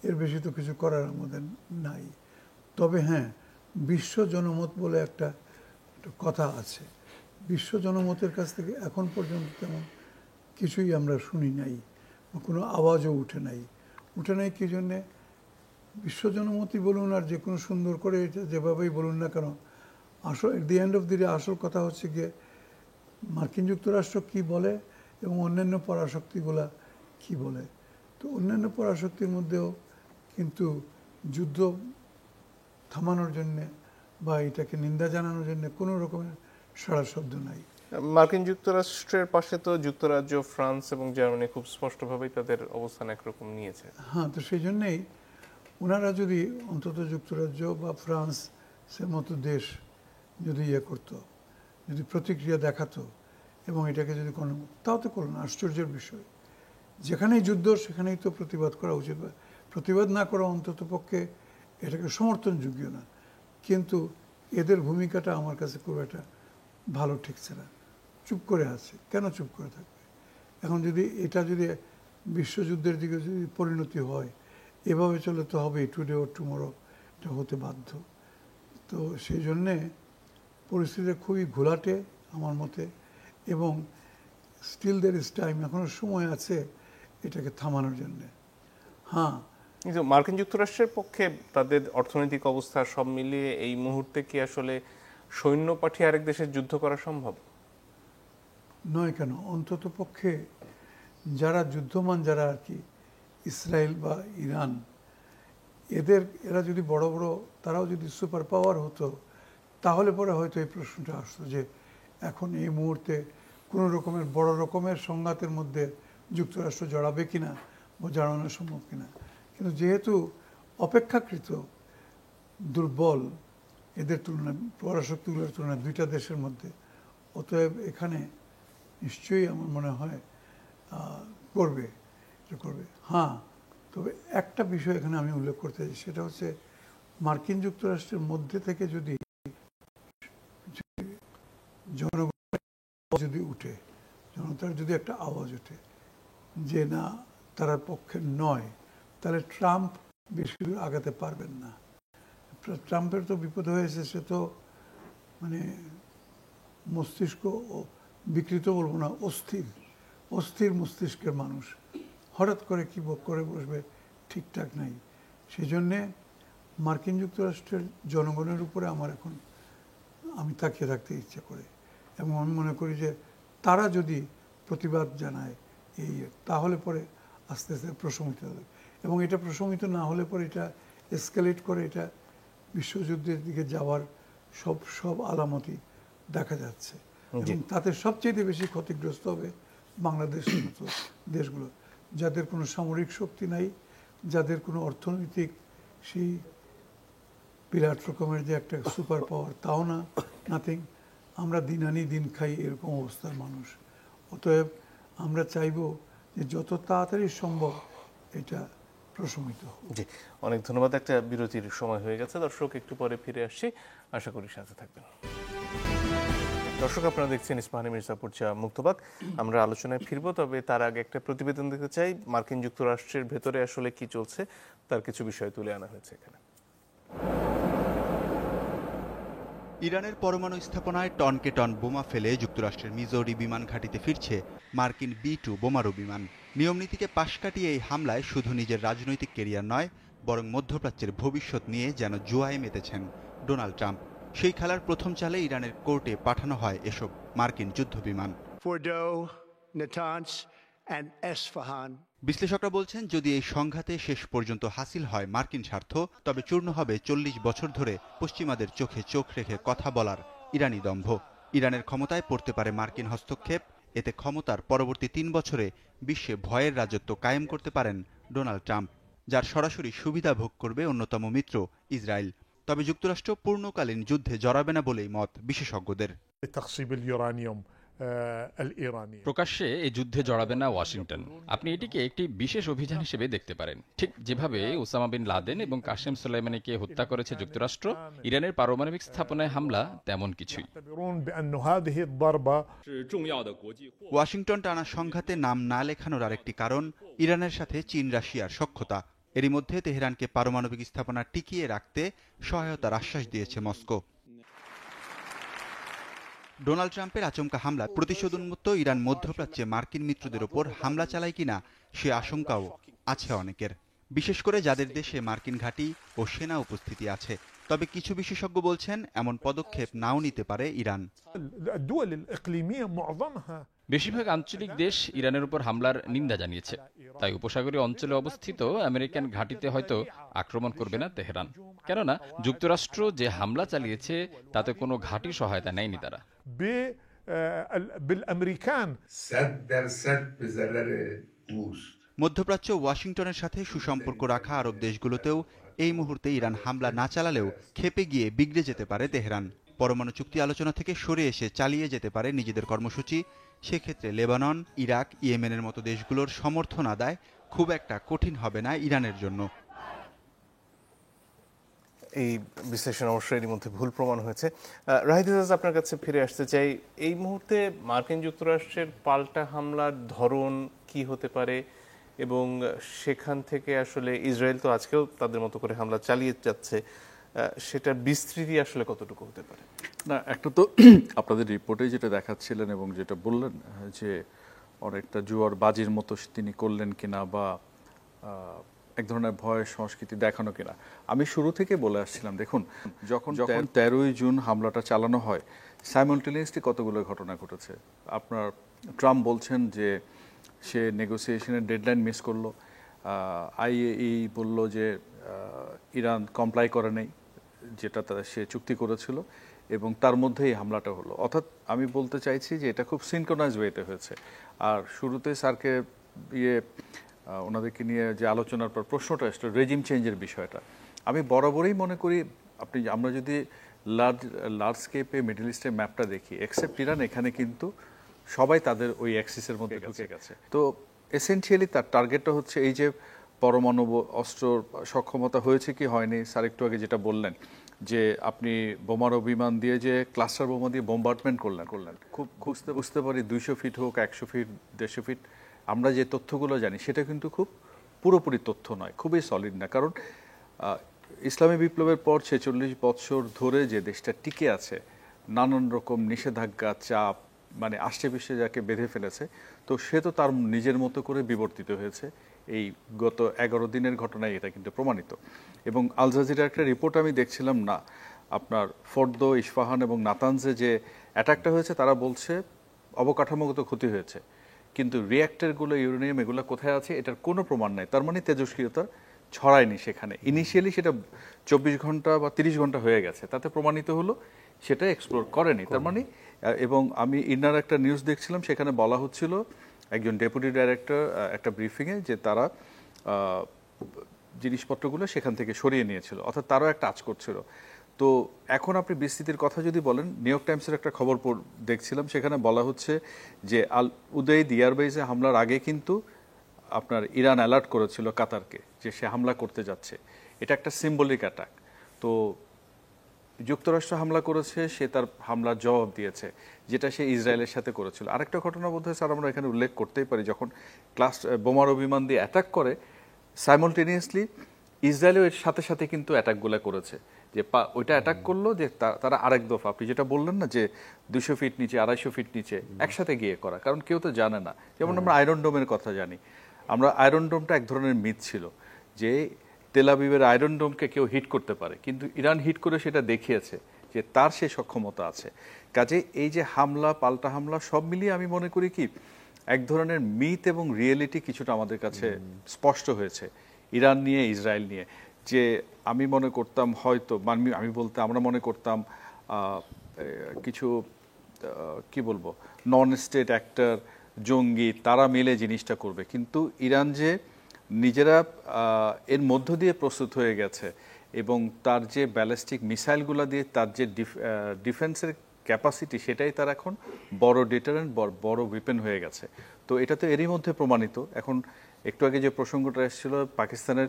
এর বেশি তো কিছু করার আমাদের নাই। তবে হ্যাঁ, বিশ্ব জনমত বলে একটা কথা আছে, বিশ্ব জনমতের কাছ থেকে এখন পর্যন্ত তেমন কিছুই আমরা শুনি নাই, কোনো আওয়াজও উঠে নাই কি জন্যে? বিশ্ব জনমতই বলুন আর যে কোনো সুন্দর করে এটা যেভাবেই বলুন না কেন, আসল at the end of the day আসল কথা হচ্ছে গিয়ে মার্কিন যুক্তরাষ্ট্র কি বলে এবং অন্যান্য পরাশক্তিগুলা কি বলে। তো অন্যান্য পরাশক্তির মধ্যেও কিন্তু যুদ্ধ থামানোর জন্যে বা এটাকে নিন্দা জানানোর জন্য কোনো রকমের সাড়া শব্দ নাই। মার্কিন যুক্তরাষ্ট্রের পাশে তো যুক্তরাজ্য, ফ্রান্স এবং জার্মানি খুব স্পষ্টভাবেই তাদের অবস্থান একরকম নিয়েছে। হ্যাঁ, তো সেই জন্যেই ওনারা যদি অন্তত যুক্তরাজ্য বা ফ্রান্সের মতো দেশ যদি ইয়ে করতো, যদি প্রতিক্রিয়া দেখাতো এবং এটাকে যদি কোনো, তাও তো করলো না। আশ্চর্যের বিষয়, যেখানেই যুদ্ধ সেখানেই তো প্রতিবাদ করা উচিত, প্রতিবাদ না করা অন্তত পক্ষে এটাকে সমর্থনযোগ্য না। কিন্তু এদের ভূমিকাটা আমার কাছে খুব একটা ভালো ঠেকছে না, চুপ করে আছে। কেন চুপ করে থাকবে? এখন যদি এটা যদি বিশ্বযুদ্ধের দিকে যদি পরিণতি হয়, এভাবে চলে তো হবেই, টুডে ওর টুমরো এটা হতে বাধ্য। তো সেই জন্যে পরিস্থিতি খুবই ঘোলাটে আমার মতে, এবং স্টিল দের ইজ টাইম, এখনও সময় আছে এটাকে থামানোর জন্যে। হ্যাঁ, কিন্তু মার্কিন যুক্তরাষ্ট্রের পক্ষে তাদের অর্থনৈতিক অবস্থা সব মিলিয়ে এই মুহূর্তে কি আসলে সৈন্য পাঠিয়ে আরেক দেশের যুদ্ধ করা সম্ভব নয়? কেন? অন্তত পক্ষে যারা যুদ্ধমান, যারা আর কি ইসরায়েল বা ইরান, এরা যদি বড় বড়, তারাও যদি সুপার পাওয়ার হতো, তাহলে পরে হয়তো এই প্রশ্নটা আসতো যে এখন এই মুহূর্তে কোনো রকমের বড় রকমের সংঘাতের মধ্যে যুক্তরাষ্ট্র জড়াবে কিনা বা জড়ানো সম্ভব কিনা। কিন্তু যেহেতু অপেক্ষাকৃত দুর্বল এদের তুলনায়, পরাশক্তিগুলোর তুলনায় দুইটা দেশের মধ্যে, অতএব এখানে নিশ্চয়ই আমার মনে হয় করবে। হ্যাঁ, তবে একটা বিষয় এখানে আমি উল্লেখ করতে চাই, সেটা হচ্ছে মার্কিন যুক্তরাষ্ট্রের মধ্যে থেকে যদি জনগণ যদি উঠে, জনতার যদি একটা আওয়াজ ওঠে যে না, তার পক্ষে নয়, তাহলে ট্রাম্প বেশি দূর আগাতে পারবেন না। ট্রাম্পের তো বিপদ হয়েছে, সে তো মানে মস্তিষ্ক বিকৃত বলবো না, অস্থির মস্তিষ্কের মানুষ, হঠাৎ করে কি করে বসবে ঠিকঠাক নাই। সেই জন্যে মার্কিন যুক্তরাষ্ট্রের জনগণের উপরে আমার এখন আমি তাকিয়ে থাকতে ইচ্ছে করে, এবং আমি মনে করি যে তারা যদি প্রতিবাদ জানায় এই, তাহলে পরে আস্তে আস্তে প্রশমিত হবে, এবং এটা প্রশমিত না হলে পরে এটা এসকেলেট করে, এটা বিশ্বযুদ্ধের দিকে যাওয়ার সব আলামতই দেখা যাচ্ছে। এবং তাতে সবচেয়ে বেশি ক্ষতিগ্রস্ত হবে বাংলাদেশের মতো দেশগুলো, যাদের কোনো সামরিক শক্তি নাই, যাদের কোনো অর্থনৈতিক সেই বিরাট রকমের যে একটা সুপার পাওয়ার তাও না, নাথিং। আমরা দিন আনি দিন খাই এরকম অবস্থার মানুষ। অতএব আমরা চাইব যে যত তাড়াতাড়ি সম্ভব এটা প্রশমিত হোক। জি, অনেক ধন্যবাদ। একটা বিরতির সময় হয়ে গেছে দর্শক, একটু পরে ফিরে আসছি, আশা করি সাথে থাকবেন। দর্শক, আপনারা দেখছেন ইস্পাহানি মির্জাপুর চা মুক্তবাক। আমরা আলোচনায় ফিরবো, তবে তার আগে একটা প্রতিবেদন দেখতে চাই। মার্কিন যুক্তরাষ্ট্রের ভেতরে আসলে কি চলছে তার কিছু বিষয় তুলে আনা হয়েছে এখানে। ইরানের পরমাণু স্থাপনায় টনকে টন বোমা ফেলে যুক্তরাষ্ট্রের মিজৌরি বিমান ঘাঁটিতে ফিরছে মার্কিন B-2 বোমারু বিমান। নিয়মনীতিকে পাশ কাটিয়ে এই হামলায় শুধু নিজের রাজনৈতিক কেরিয়ার নয়, বরং মধ্যপ্রাচ্যের ভবিষ্যৎ নিয়ে যেন জুয়ায় মেতেছেন ডোনাল্ড ট্রাম্প। সেই খেলার প্রথম চালে ইরানের কোর্টে পাঠানো হয় এসব মার্কিন যুদ্ধবিমান। বিশ্লেষকরা বলছেন, যদি এই সংঘাতে শেষ পর্যন্ত হাসিল হয় মার্কিন স্বার্থ, তবে চূর্ণ হবে 40 বছর ধরে পশ্চিমাদের চোখে চোখ রেখে কথা বলার ইরানি দম্ভ। ইরানের ক্ষমতায় পড়তে পারে মার্কিন হস্তক্ষেপ। এতে ক্ষমতার পরবর্তী 3 বছরে বিশ্বে ভয়ের রাজত্ব কায়েম করতে পারেন ডোনাল্ড ট্রাম্প, যার সরাসরি সুবিধা ভোগ করবে অন্যতম মিত্র ইসরায়েল। তবে যুক্তরাষ্ট্র পূর্ণকালীন যুদ্ধে জড়াবে না বলেই মত বিশেষজ্ঞদের। প্রকাশ্যে এই যুদ্ধে জড়াবে না ওয়াশিংটন। আপনি এটিকে একটি বিশেষ অভিযান হিসেবে দেখতে পারেন। ঠিক যেভাবে ওসামা বিন লাদেন এবং কাসেম সোলাইমানিকে হত্যা করেছে যুক্তরাষ্ট্র, ইরানের পারমাণবিক স্থাপনায় হামলা তেমন কিছুই। ওয়াশিংটন টানা সংঘাতে নাম না লেখানোর আরেকটি কারণ ইরানের সাথে চীন রাশিয়ার সখ্যতা। এরই মধ্যে তেহরানকে পারমাণবিক স্থাপনা টিকিয়ে রাখতে সহায়তার আশ্বাস দিয়েছে মস্কো। ডোনাল্ড ট্রাম্পের আচমকা হামলা প্রতিশোধ উন্মুক্ত ইরান মধ্যপ্রাচ্যে মার্কিন মিত্রদের ওপর হামলা চালায় কিনা সে আশঙ্কাও আছে অনেকের, বিশেষ করে যাদের দেশে মার্কিন ঘাঁটি ও সেনা উপস্থিতি আছে। তবে কিছু বিশেষজ্ঞ বলছেন, এমন পদক্ষেপ নাও নিতে পারে ইরান। বেশিরভাগ আঞ্চলিক দেশ ইরানের উপর হামলার নিন্দা জানিয়েছে, তাই উপসাগরীয় অঞ্চলে অবস্থিত আমেরিকান ঘাঁটিতে হয়তো আক্রমণ করবে না তেহরান। কেননা যুক্তরাষ্ট্র যে হামলা চালিয়েছে তাতে কোনো ঘাঁটি সহায়তা নেয়নি তারা। মধ্যপ্রাচ্য ওয়াশিংটনের সাথে সুসম্পর্ক রাখা আরব দেশগুলোতেও এই মুহূর্তে ইরান হামলা না চালালেও ক্ষেপে গিয়ে বিগড়ে যেতে পারে তেহরান। পরমাণু চুক্তি আলোচনা থেকে সরে এসে চালিয়ে যেতে পারে নিজেদের কর্মসূচি। সেক্ষেত্রে লেবানন, ইরাক, ইয়েমেনের মতো দেশগুলোর সমর্থন আদায় খুব একটা কঠিন হবে না ইরানের জন্য। এই বিশ্লেষণ অবশ্যই এর মধ্যে ভুল প্রমাণ হয়েছে। রাহিদ ইজাজ, আপনার কাছে ফিরে আসতে চাই। এই মুহূর্তে মার্কিন যুক্তরাষ্ট্রের পাল্টা হামলার ধরন কি হতে পারে, এবং সেখান থেকে আসলে ইসরায়েল তো আজকেও তাদের মতো করে হামলা চালিয়ে যাচ্ছে, সেটার বিস্তৃতি আসলে কতটুকু হতে পারে? না, একটা তো আপনাদের রিপোর্টে যেটা দেখাচ্ছিলেন এবং যেটা বললেন যে অনেকটা জুয়ার বাজির মতো তিনি করলেন কিনা, বা এক ধরনের ভয় সংস্কৃতি দেখানো কিনা। আমি শুরু থেকে বলে আসছিলাম, দেখুন যখন 13ই জুন হামলাটা চালানো হয়, সাইমultaneously কতগুলো ঘটনা ঘটেছে। আপনার ট্রাম্প বলছেন যে সে নেগোসিয়েশনের ডেডলাইন মিস করলো, IAEA বলল যে ইরান কমপ্লাই করে নেই যেটা সে চুক্তি করেছিল, এবং তার মধ্যে এই হামলাটা হলো। অর্থাৎ আমি বলতে চাইছি যে এটা খুব সিনক্রোনাইজ ওয়েতে হয়েছে। আর শুরুতে স্যারকে ওনাদেরকে নিয়ে যে আলোচনার পর প্রশ্নটা আসলে রেজিম চেঞ্জের বিষয়টা, আমি বরাবরই মনে করি আমরা যদি লার্জ স্কেপে মিডল ইস্টের ম্যাপটা দেখি, এক্সেপ্ট ইরান, এখানে কিন্তু সবাই তাদের ওই অ্যাক্সিসের মধ্যে ঢুকে গেছে। তো এসেনশিয়ালি তার টার্গেটটা হচ্ছে এই যে পরমাণু অস্ত্র সক্ষমতা হয়েছে কি হয়নি। স্যার একটু আগে যেটা বললেন যে আপনি বোমারু বিমান দিয়ে যে ক্লাস্টার বোমা দিয়ে বোম্বার্ডমেন্ট করলেন, খুব বুঝতে পারি 200 ফিট হোক, 100 ফিট, 150 ফিট, আমরা যে তথ্যগুলো জানি সেটা কিন্তু খুব পুরোপুরি তথ্য নয়, খুবই সলিড না। কারণ ইসলামী বিপ্লবের পর 46 বছর ধরে যে দেশটা টিকে আছে, নানান রকম নিষেধাজ্ঞা, চাপ, মানে আষ্টে পিষ্টে যাকে বেঁধে ফেলেছে, তো সে তো তার নিজের মতো করে বিবর্তিত হয়েছে। এই গত 11 দিনের ঘটনায় এটা কিন্তু প্রমাণিত। এবং আল জাজিরার একটা রিপোর্ট আমি দেখছিলাম, না আপনার ফর্দো, ইস্পাহান এবং নাতানজে যে অ্যাটাকটা হয়েছে, তারা বলছে অবকাঠামোগত ক্ষতি হয়েছে, কিন্তু রিঅ্যাক্টরগুলো, ইউরেনিয়াম, এগুলো কোথায় আছে এটার কোনো প্রমাণ নাই। তার মানে তেজস্ক্রিয়তা ছড়ায়নি সেখানে। ইনিশিয়ালি সেটা 24 ঘন্টা বা 30 ঘন্টা হয়ে গেছে, তাতে প্রমাণিত হলো সেটা এক্সপ্লোর করেনি। তার মানে, এবং আমি ইনার একটা নিউজ দেখছিলাম, সেখানে বলা হচ্ছিল একজন ডেপুটি ডাইরেক্টর একটা ব্রিফিংয়ে যে তারা জিনিসপত্রগুলো সেখান থেকে সরিয়ে নিয়েছিল, অর্থাৎ তারাও একটা আঁচ করছিল। তো এখন আপনি বিস্তৃতির কথা যদি বলেন, নিউ ইয়র্ক টাইমসের একটা খবর দেখছিলাম, সেখানে বলা হচ্ছে যে উদয় এয়ারবেজে হামলার আগে কিন্তু আপনার ইরান অ্যালার্ট করেছিল কাতারকে যে সে হামলা করতে যাচ্ছে, এটা একটা সিম্বলিক অ্যাটাক। তো যুক্তরাষ্ট্র হামলা করেছে, সে তার হামলার জবাব দিয়েছে, যেটা সে ইসরায়েলের সাথে করেছিল। আরেকটা ঘটনা বোধহয় স্যার আমরা এখানে উল্লেখ করতেই পারি, যখন বোমারু বিমান দিয়ে অ্যাটাক করে, সাইমultaneously ইসরায়েলও এর সাথে সাথে কিন্তু অ্যাটাকগুলো করেছে। যে ওইটা অ্যাটাক করলো, যে তারা আরেক দফা, আপনি যেটা বললেন না যে 200 ফিট নিচে 250 ফিট নিচে একসাথে গিয়ে করা, কারণ কেউ তো জানে না। যেমন আমরা আয়রন ডোমের কথা জানি, আমরা আয়রন ডোমটা এক ধরনের মিথ ছিল যে তেল আবিবের আয়রন ডোমকে কেউ হিট করতে পারে, কিন্তু ইরান হিট করে সেটা দেখিয়েছে যে তার সে সক্ষমতা আছে। কাজে এই যে হামলা, পাল্টা হামলা, সব মিলিয়ে আমি মনে করি কি এক ধরনের মিথ এবং রিয়েলিটি কিছুটা আমাদের কাছে স্পষ্ট হয়েছে ইরান নিয়ে, ইসরায়েল নিয়ে। যে আমি মনে করতাম হয়তো আমি বলতে আমরা মনে করতাম কিছু কি বলবো নন স্টেট অ্যাক্টর, জঙ্গি, তারা মিলে জিনিসটা করবে, কিন্তু ইরান যে নিজেরা এর মধ্য দিয়ে প্রস্তুত হয়ে গেছে এবং তার যে ব্যালিস্টিক মিসাইলগুলো দিয়ে তার যে ডিফেন্সের ক্যাপাসিটি, সেটাই তার এখন বড় ডিটারেন্ট, বড় উইপেন হয়ে গেছে। তো এটা তো এরই মধ্যে প্রমাণিত। এখন একটু আগে যে প্রসঙ্গটা এসেছিল, পাকিস্তানের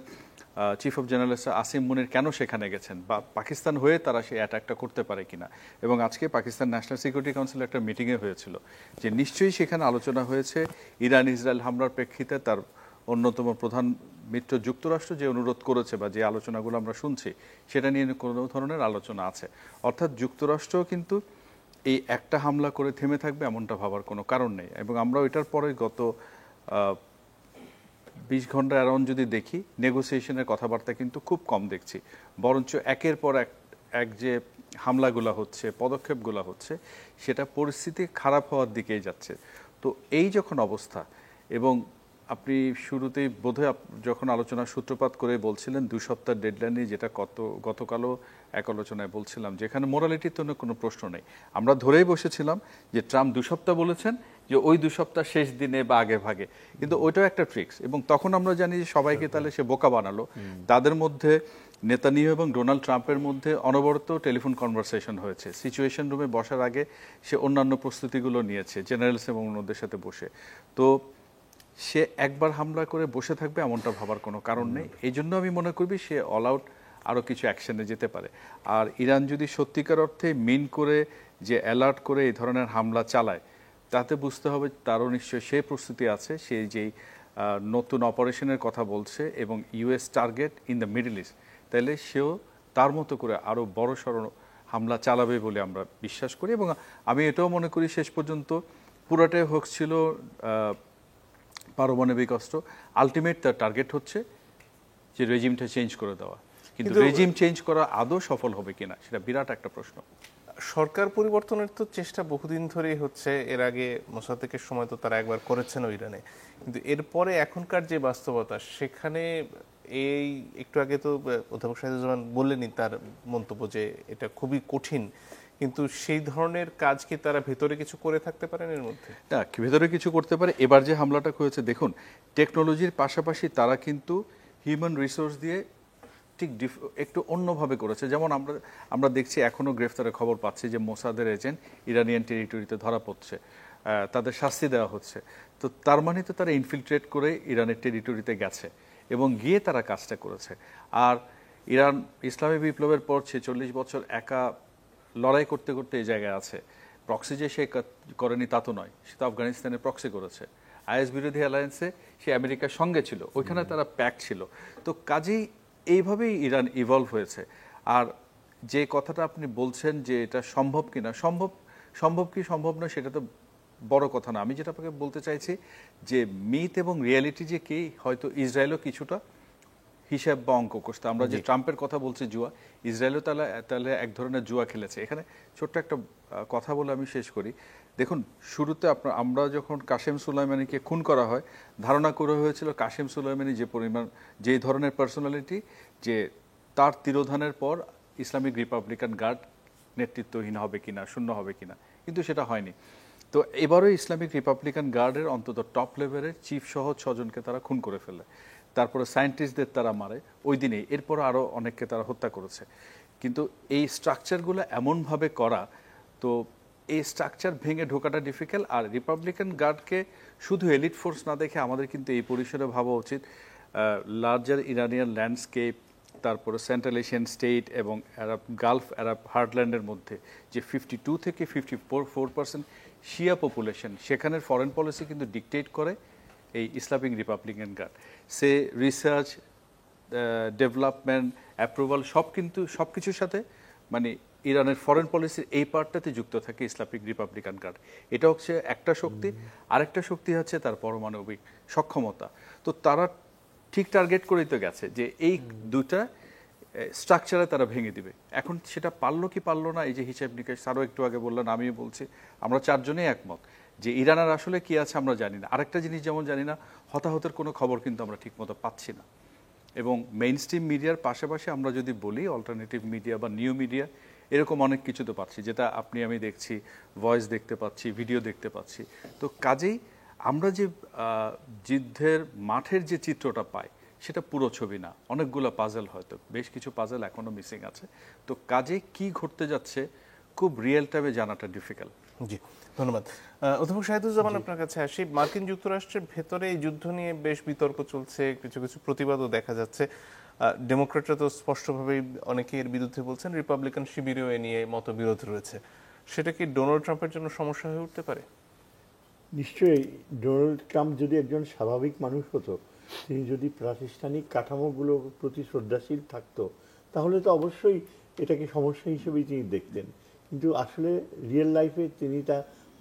চিফ অফ জেনারেল আসিম মুনির কেন সেখানে গেছেন, বা পাকিস্তান হয়ে তারা সেই অ্যাটাকটা করতে পারে কিনা। এবং আজকে পাকিস্তান ন্যাশনাল সিকিউরিটি কাউন্সিলের একটা মিটিংয়ে হয়েছিল, যে নিশ্চয়ই সেখানে আলোচনা হয়েছে ইরান ইসরায়েল হামলার প্রেক্ষিতে তার অন্যতম প্রধান মিত্র যুক্তরাষ্ট্র যে অনুরোধ করেছে বা যে আলোচনাগুলো আমরা শুনছি, সেটা নিয়ে কোনো ধরনের আলোচনা আছে। অর্থাৎ যুক্তরাষ্ট্র কিন্তু এই একটা হামলা করে থেমে থাকবে এমনটা ভাবার কোনো কারণ নেই। এবং আমরা ওইটার পরে গত 20 ঘন্টা অ্যারাউন্ড যদি দেখি, নেগোসিয়েশনের কথাবার্তা কিন্তু খুব কম দেখছি, বরঞ্চ একের পর এক যে হামলাগুলো হচ্ছে, পদক্ষেপগুলো হচ্ছে, সেটা পরিস্থিতি খারাপ হওয়ার দিকেই যাচ্ছে। তো এই যখন অবস্থা, এবং আপনি শুরুতেই বোধহয় যখন আলোচনার সূত্রপাত করে বলছিলেন 2 সপ্তাহ ডেডলাইন নিয়ে, যেটা গতকালও এক আলোচনায় বলছিলাম, যেখানে মোরালিটির তো কোনো প্রশ্ন নেই। আমরা ধরেই বসেছিলাম যে ট্রাম্প 2 সপ্তাহ বলেছেন, যে ওই 2 সপ্তাহ শেষ দিনে বা আগে ভাগে, কিন্তু ওইটাও একটা ট্রিক্স। এবং তখন আমরা জানি যে সবাইকে তাহলে সে বোকা বানালো। তাদের মধ্যে নেতানিয়াহু এবং ডোনাল্ড ট্রাম্পের মধ্যে অনবরত টেলিফোন কনভারসেশন হয়েছে। সিচুয়েশন রুমে বসার আগে সে অন্যান্য প্রস্তুতিগুলো নিয়েছে, জেনারেলস এবং অন্যদের সাথে বসে। তো সে একবার হামলা করে বসে থাকবে এমনটা ভাবার কোনো কারণ নেই। এই জন্য আমি মনে করবি সে অল আউট আরও কিছু অ্যাকশনে যেতে পারে। আর ইরান যদি সত্যিকার অর্থে মিন করে, যে অ্যালার্ট করে এই ধরনের হামলা চালায়, তাতে বুঝতে হবে তারও নিশ্চয়ই সেই প্রস্তুতি আছে। সে যেই নতুন অপারেশনের কথা বলছে এবং US target in the middle east, তাহলে সেও তার মতো করে আরও বড়সড় হামলা চালাবে বলে আমরা বিশ্বাস করি। এবং আমি এটাও মনে করি শেষ পর্যন্ত পুরোটাই হোক ছিল পারমাণবিক অস্ত্র, আলটিমেট তার টার্গেট হচ্ছে যে রেজিমটা চেঞ্জ করে দেওয়া। কিন্তু রেজিম চেঞ্জ করা আদৌ সফল হবে কিনা, সেটা বিরাট একটা প্রশ্ন। সরকার পরিবর্তনের তো চেষ্টা বহুদিন ধরেই হচ্ছে। এর আগে মোসাদ্দেকের সময় তো তারা একবার করেছেন ইরানে, কিন্তু এরপরে এখনকার যে বাস্তবতা, সেখানে এই একটু আগে তো অধ্যাপক শাহিদুজ্জামান বললেনই তার মন্তব্য যে এটা খুবই কঠিন, কিন্তু সেই ধরনের কাজ কি তারা ভেতরে কিছু করে থাকতে পারেন এর মধ্যে? না, ভেতরে কিছু করতে পারে। এবার যে হামলাটা হয়েছে, দেখুন টেকনোলজির পাশাপাশি তারা কিন্তু হিউম্যান রিসোর্স দিয়ে ঠিক একটু অন্যভাবে করেছে। যেমন আমরা দেখছি এখনও গ্রেফতারের খবর পাচ্ছি যে মোসাদের এজেন্ট ইরানিয়ান টেরিটরিতে ধরা পড়ছে, তাদের শাস্তি দেওয়া হচ্ছে। তো তার মানে তো তারা ইনফিলট্রেট করে ইরানের টেরিটরিতে গেছে এবং গিয়ে তারা কাজটা করেছে। আর ইরান ইসলামী বিপ্লবের পর 46 বছর একা লড়াই করতে করতে এই জায়গায় আছে। প্রক্সি যে সে করেনি তা তো নয়, সে তো আফগানিস্তানে প্রক্সি করেছে। আইএস বিরোধী অ্যালায়েন্সে সে আমেরিকার সঙ্গে ছিল, ওইখানে তারা প্যাক ছিল। তো কাজেই এইভাবেই ইরান ইভলভ হয়েছে। আর যে কথাটা আপনি বলছেন যে এটা সম্ভব কিনা, সম্ভব কি সম্ভব না সেটা তো বড় কথা না। আমি যেটা আপনাকে বলতে চাইছি যে মিথ এবং রিয়ালিটি যে কি, হয়তো ইসরায়েলও কিছুটা হিসাব বা অঙ্ক করতে। আমরা যে ট্রাম্পের কথা বলছি জুয়া, ইসরায়েলও তাহলে এক ধরনের জুয়া খেলেছে। এখানে ছোট্ট একটা কথা বলে আমি শেষ করি। দেখুন, শুরুতে আমরা যখন কাশেম সুলাইমানিকে খুন করা হয়, ধারণা করা হয়েছিল কাশেম সুলাইমানি যে ধরনের পার্সোনালিটি, যে তার তিরোধানের পর ইসলামিক রিপাবলিকান গার্ড নেতৃত্বহীন হবে কিনা, শূন্য হবে কিনা, কিন্তু সেটা হয়নি। তো এবারও ইসলামিক রিপাবলিকান গার্ডের অন্তত টপ লেভেলের চিফ সহ 6 জনকে তারা খুন করে ফেলে। তারপরে সায়েন্টিস্টদের তারা মারে ওই দিনেই, এরপর আরও অনেককে তারা হত্যা করেছে। কিন্তু এই স্ট্রাকচারগুলো এমনভাবে করা, তো এই স্ট্রাকচার ভেঙে ঢোকাটা ডিফিকাল্ট। আর রিপাবলিকান গার্ডকে শুধু এলিট ফোর্স না দেখে আমাদের কিন্তু এই পরিসরে ভাবা উচিত লার্জার ইরানিয়ান ল্যান্ডস্কেপ, তারপরে সেন্ট্রাল এশিয়ান স্টেট এবং আরব গালফ আরব হার্টল্যান্ডের মধ্যে যে 52 থেকে 54% শিয়া পপুলেশন, সেখানের ফরেন পলিসি কিন্তু ডিকটেট করে এই ইসলামিক রিপাবলিকান গার্ড। সে রিসার্চ, ডেভেলপমেন্ট, অ্যাপ্রুভাল সব কিছুর সাথে মানে ইরানের ফরেন পলিসির এই পার্টটাতে যুক্ত থাকে ইসলামিক রিপাবলিকান গার্ড। এটা হচ্ছে একটা শক্তি। আরেকটা শক্তি হচ্ছে তার পারমাণবিক সক্ষমতা। তো তারা ঠিক টার্গেট করেই তো গেছে যে এই দুটা স্ট্রাকচারে তারা ভেঙে দিবে। এখন সেটা পারলো কি পারলো না, এই যে হিসাব নিকাশ আরও একটু আগে বললেন, আমিও বলছি, আমরা চারজনেই একমত যে ইরানের আসলে কি আছে আমরা জানি না। আরেকটা জিনিস যেমন জানি না, হতাহতের কোনো খবর কিন্তু আমরা ঠিকমতো পাচ্ছি না। এবং মেইন স্ট্রিম মিডিয়ার পাশাপাশি আমরা যদি বলি অল্টারনেটিভ মিডিয়া বা নিউ মিডিয়া, এরকম অনেক কিছু তো পাচ্ছি, যেটা আপনি আমি দেখছি, ভয়েস দেখতে পাচ্ছি, ভিডিও দেখতে পাচ্ছি। তো কাজেই আমরা যে যুদ্ধের মাঠের যে চিত্রটা পাই সেটা পুরো ছবি না, অনেকগুলো পাজেল, হয়তো বেশ কিছু পাজেল এখনো মিসিং আছে। তো কাজে কি ঘটতে যাচ্ছে খুব রিয়েল টাইমে জানাটা ডিফিকাল্ট। জি, ধন্যবাদ। অধ্যাপক শাহিদুজ্জামান, আপনার কাছে আসি। মার্কিন যুক্তরাষ্ট্রের ভেতরে এই যুদ্ধ নিয়ে বেশ বিতর্ক চলছে, কিছু কিছু প্রতিবাদও দেখা যাচ্ছে। ডেমোক্রেটরা তো স্পষ্টভাবেই অনেকে এর বিরুদ্ধে বলছেন, রিপাবলিকান শিবিরেও এ নিয়ে মতবিরোধ রয়েছে। সেটা কি ডোনাল্ড ট্রাম্পের জন্য সমস্যা হয়ে উঠতে পারে? নিশ্চয়ই। ডোনাল্ড ট্রাম্প যদি একজন স্বাভাবিক মানুষ হতো, তিনি যদি প্রাতিষ্ঠানিক কাঠামোগুলোর প্রতি শ্রদ্ধাশীল থাকতো, তাহলে তো অবশ্যই এটাকে সমস্যা হিসেবেই তিনি দেখতেন। কিন্তু আসলে রিয়েল লাইফে তিনি তা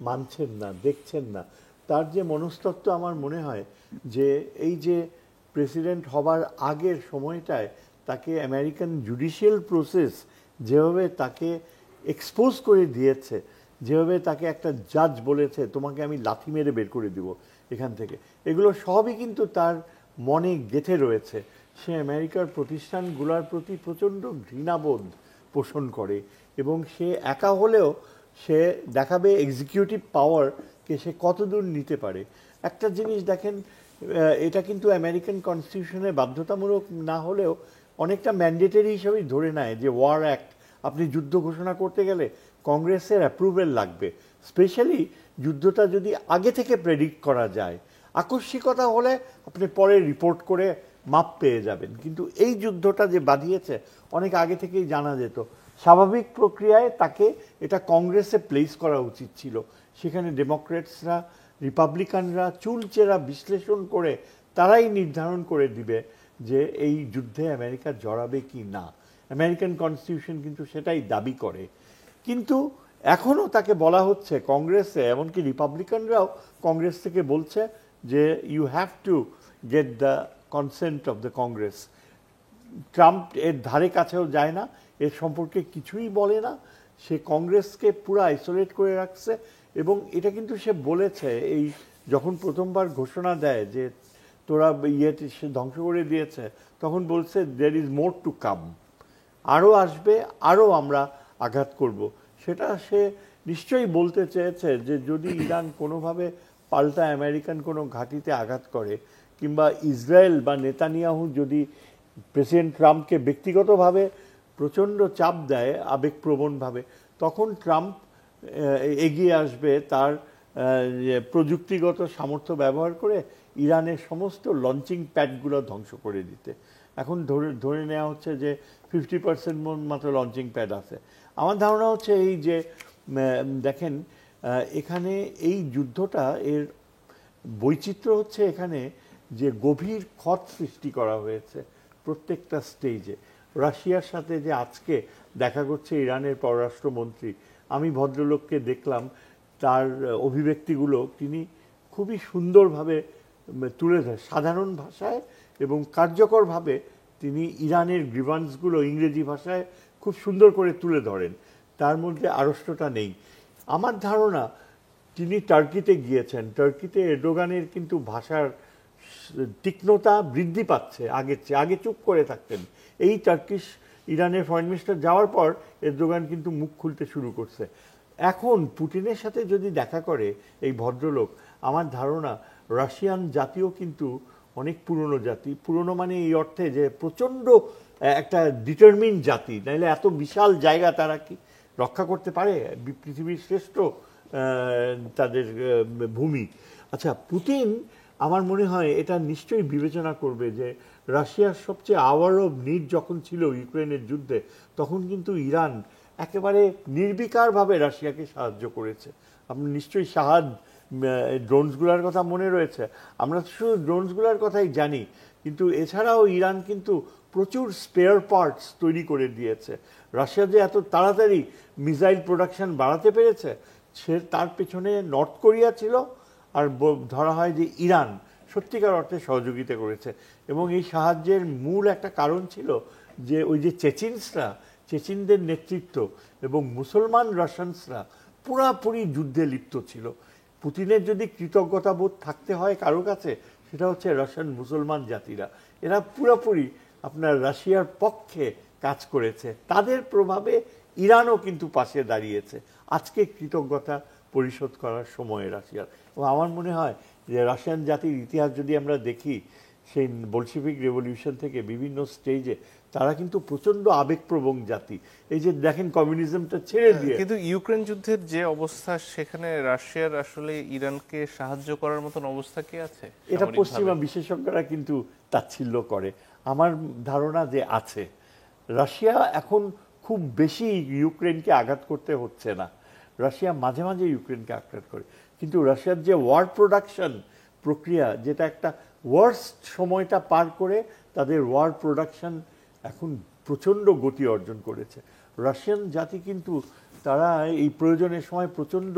মানছেন না, দেখছেন না। তার যে মনস্তত্ত্ব, আমার মনে হয় যে এই যে প্রেসিডেন্ট হবার আগের সময়টায় তাকে আমেরিকান জুডিশিয়াল প্রসেস যেভাবে তাকে এক্সপোজ করে দিয়েছে, যেভাবে তাকে একটা জাজ বলেছে তোমাকে আমি লাথি মেরে বের করে দিব এখান থেকে, এগুলো সবই কিন্তু তার মনে গেঁথে রয়েছে। সে আমেরিকার প্রতিষ্ঠানগুলোর প্রতি প্রচণ্ড ঘৃণাবোধ পোষণ করে এবং সে একা হলেও সে দেখাবে এক্সিকিউটিভ পাওয়ারকে সে কতদূর নিতে পারে। একটা জিনিস দেখেন, এটা কিন্তু আমেরিকান কনস্টিটিউশনে বাধ্যতামূলক না হলেও অনেকটা ম্যান্ডেটরি হিসেবেই ধরে নেয় যে ওয়ার অ্যাক্ট, আপনি যুদ্ধ ঘোষণা করতে গেলে কংগ্রেসের অ্যাপ্রুভেল লাগবে। স্পেশালি যুদ্ধটা যদি আগে থেকে প্রেডিক্ট করা যায়, আকস্মিকতা হলে আপনি পরে রিপোর্ট করে মাপ পেয়ে যাবেন। কিন্তু এই যুদ্ধটা যে বাঁধিয়েছে অনেক আগে থেকেই জানা যেত। স্বাভাবিক প্রক্রিয়ায় তাকে এটা কংগ্রেসে প্লেস করা উচিত ছিল। সেখানে ডেমোক্রেটসরা, রিপাবলিকানরা চুলচেরা বিশ্লেষণ করে তারাই নির্ধারণ করে দিবে যে এই যুদ্ধে আমেরিকা জড়াবে কি না। আমেরিকান কনস্টিটিউশন কিন্তু সেটাই দাবি করে। কিন্তু এখনও তাকে বলা হচ্ছে কংগ্রেসে, এমনকি রিপাবলিকানরাও কংগ্রেস থেকে বলছে যে you have to get the consent of the Congress. Trump এর ধারে কাছেও যায় না, এর সম্পর্কে কিছুই বলে না। সে কংগ্রেসকে পুরো আইসোলেট করে রাখছে। এবং এটা কিন্তু সে বলেছে, এই যখন প্রথমবার ঘোষণা দেয় যে তোরা ইয়েতে সে ধ্বংস করে দিয়েছে, তখন বলছে there is more to come, আরও আসবে, আরও আমরা আঘাত করব। সেটা সে নিশ্চয়ই বলতে চেয়েছে যে যদি ইরান কোনোভাবে পাল্টা আমেরিকান কোনো ঘাঁটিতে আঘাত করে, কিংবা ইসরায়েল বা নেতানিয়াহু যদি প্রেসিডেন্ট ট্রাম্পকে ব্যক্তিগতভাবে প্রচণ্ড চাপ দেয় আবেগপ্রবণভাবে, তখন ট্রাম্প এগিয়ে আসবে তার প্রযুক্তিগত সামর্থ্য ব্যবহার করে ইরানের সমস্ত লঞ্চিং প্যাডগুলো ধ্বংস করে দিতে। এখন ধরে নেওয়া হচ্ছে যে 50% মাত্র লঞ্চিং প্যাড আছে। আমার ধারণা হচ্ছে এই যে দেখেন এখানে এই যুদ্ধটা এর বৈচিত্র্য হচ্ছে এখানে যে গভীর ক্ষত সৃষ্টি করা হয়েছে প্রত্যেকটা স্টেজে। রাশিয়ার সাথে যে আজকে দেখা করছে ইরানের পররাষ্ট্রমন্ত্রী, আমি ভদ্রলোককে দেখলাম, তার অভিব্যক্তিগুলো তিনি খুবই সুন্দরভাবে তুলে ধরে, সাধারণ ভাষায় এবং কার্যকরভাবে তিনি ইরানের গ্রিভান্সগুলো ইংরেজি ভাষায় খুব সুন্দর করে তুলে ধরেন, তার মধ্যে আড়ষ্টতা নেই। আমার ধারণা তিনি টার্কিতে গিয়েছেন, টার্কিতে এরদোগানের কিন্তু ভাষার তীক্ষ্ণতা বৃদ্ধি পাচ্ছে আগের চেয়ে। আগে চুপ করে থাকতেন, এই টার্কিশ ইরানের ফরেন মিনিস্টার যাওয়ার পর এরদোগান কিন্তু মুখ খুলতে শুরু করছে। এখন পুতিনের সাথে যদি দেখা করে এই ভদ্রলোক, আমার ধারণা রাশিয়ান জাতিও কিন্তু অনেক পুরনো জাতি। পুরনো মানে এই অর্থে যে প্রচণ্ড একটা ডিটারমিন জাতি, নাইলে এত বিশাল জায়গা তারা কি রক্ষা করতে পারে পৃথিবীর শ্রেষ্ঠ তাদের ভূমি। আচ্ছা, পুতিন আমার মনে হয় এটা নিশ্চয়ই বিবেচনা করবে যে রাশিয়ার সবচেয়ে আওয়ার অফ নিড যখন ছিল ইউক্রেনের যুদ্ধে, তখন কিন্তু ইরান একেবারে নির্বিকারভাবে রাশিয়াকে সাহায্য করেছে। আপনি নিশ্চয়ই ড্রোনসগুলোর কথা মনে রয়েছে। আমরা শুধু ড্রোনসগুলোর কথাই জানি, কিন্তু এছাড়াও ইরান কিন্তু প্রচুর স্পেয়ার পার্টস তৈরি করে দিয়েছে। রাশিয়া যে এত তাড়াতাড়ি মিসাইল প্রোডাকশন বাড়াতে পেরেছে, তার পেছনে নর্থ কোরিয়া ছিল, আর ধরা হয় যে ইরান সত্যিকার অর্থে সহযোগিতা করেছে। এবং এই সাহায্যের মূল একটা কারণ ছিল যে ওই যে চেচিনদের নেতৃত্ব এবং মুসলমান রাশিয়ানসরা পুরাপুরি যুদ্ধে লিপ্ত ছিল। পুতিনের যদি কৃতজ্ঞতা বোধ থাকতে হয় কারো কাছে, সেটা হচ্ছে রাশিয়ান মুসলমান জাতিরা। এরা পুরোপুরি আপনার রাশিয়ার পক্ষে কাজ করেছে, তাদের প্রভাবে ইরানও কিন্তু পাশে দাঁড়িয়েছে। আজকে কৃতজ্ঞতা পরিশোধ করার সময় রাশিয়ার। এবং আমার মনে হয় যে রাশিয়ান জাতির ইতিহাস যদি আমরা দেখি, সেই বলশিভিক রেভলিউশন থেকে বিভিন্ন স্টেজে তারা কিন্তু প্রচন্ড আবেগপ্রবণ জাতি। এই যে দেখেন কমিউনিজমটা ছেড়ে দিয়ে, কিন্তু ইউক্রেন যুদ্ধের যে অবস্থা, সেখানে রাশিয়ার আসলে ইরানকে সাহায্য করার মতন অবস্থা কি আছে? এটা পশ্চিমা বিশেষজ্ঞরা কিন্তু তাচ্ছিল্য করে। আমার ধারণা যে আছে। রাশিয়া এখন খুব বেশি ইউক্রেনকে আঘাত করতে হচ্ছে না, রাশিয়া মাঝে মাঝে ইউক্রেনকে আঘাত করে। কিন্তু রাশিয়ার যে ওয়ার প্রোডাকশন প্রক্রিয়া, যেটা একটা ওয়ার্স্ট সময়টা পার করে তাদের ওয়ার প্রোডাকশন এখন প্রচণ্ড গতি অর্জন করেছে। রাশিয়ান জাতি কিন্তু তারা এই প্রয়োজনের সময় প্রচণ্ড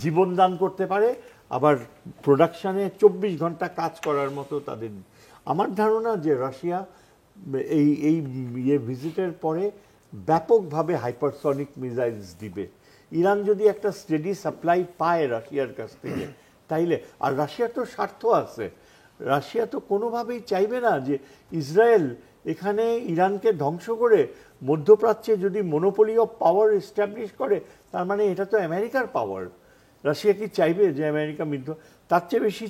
জীবনদান করতে পারে, আবার প্রোডাকশানে 24 ঘন্টা কাজ করার মতো তাদের। আমার ধারণা যে রাশিয়া এই ভিজিটের পরে ব্যাপকভাবে হাইপারসনিক মিসাইলস দিবে। ইরান যদি একটা স্টেডি সাপ্লাই পায় রাশিয়ার কাছ থেকে, তাইলে, আর রাশিয়ার তো স্বার্থ আছে, রাশিয়া তো কোনোভাবেই চাইবে না যে ইসরায়েল এখানে ইরানকে ধ্বংস করে মধ্যপ্রাচ্যে যদি মনোপলি অফ পাওয়ার এস্টাবলিশ করে, তার মানে এটা তো আমেরিকার পাওয়ার। রাশিয়া কি চাইবে যে আমেরিকা তার চেয়ে বেশি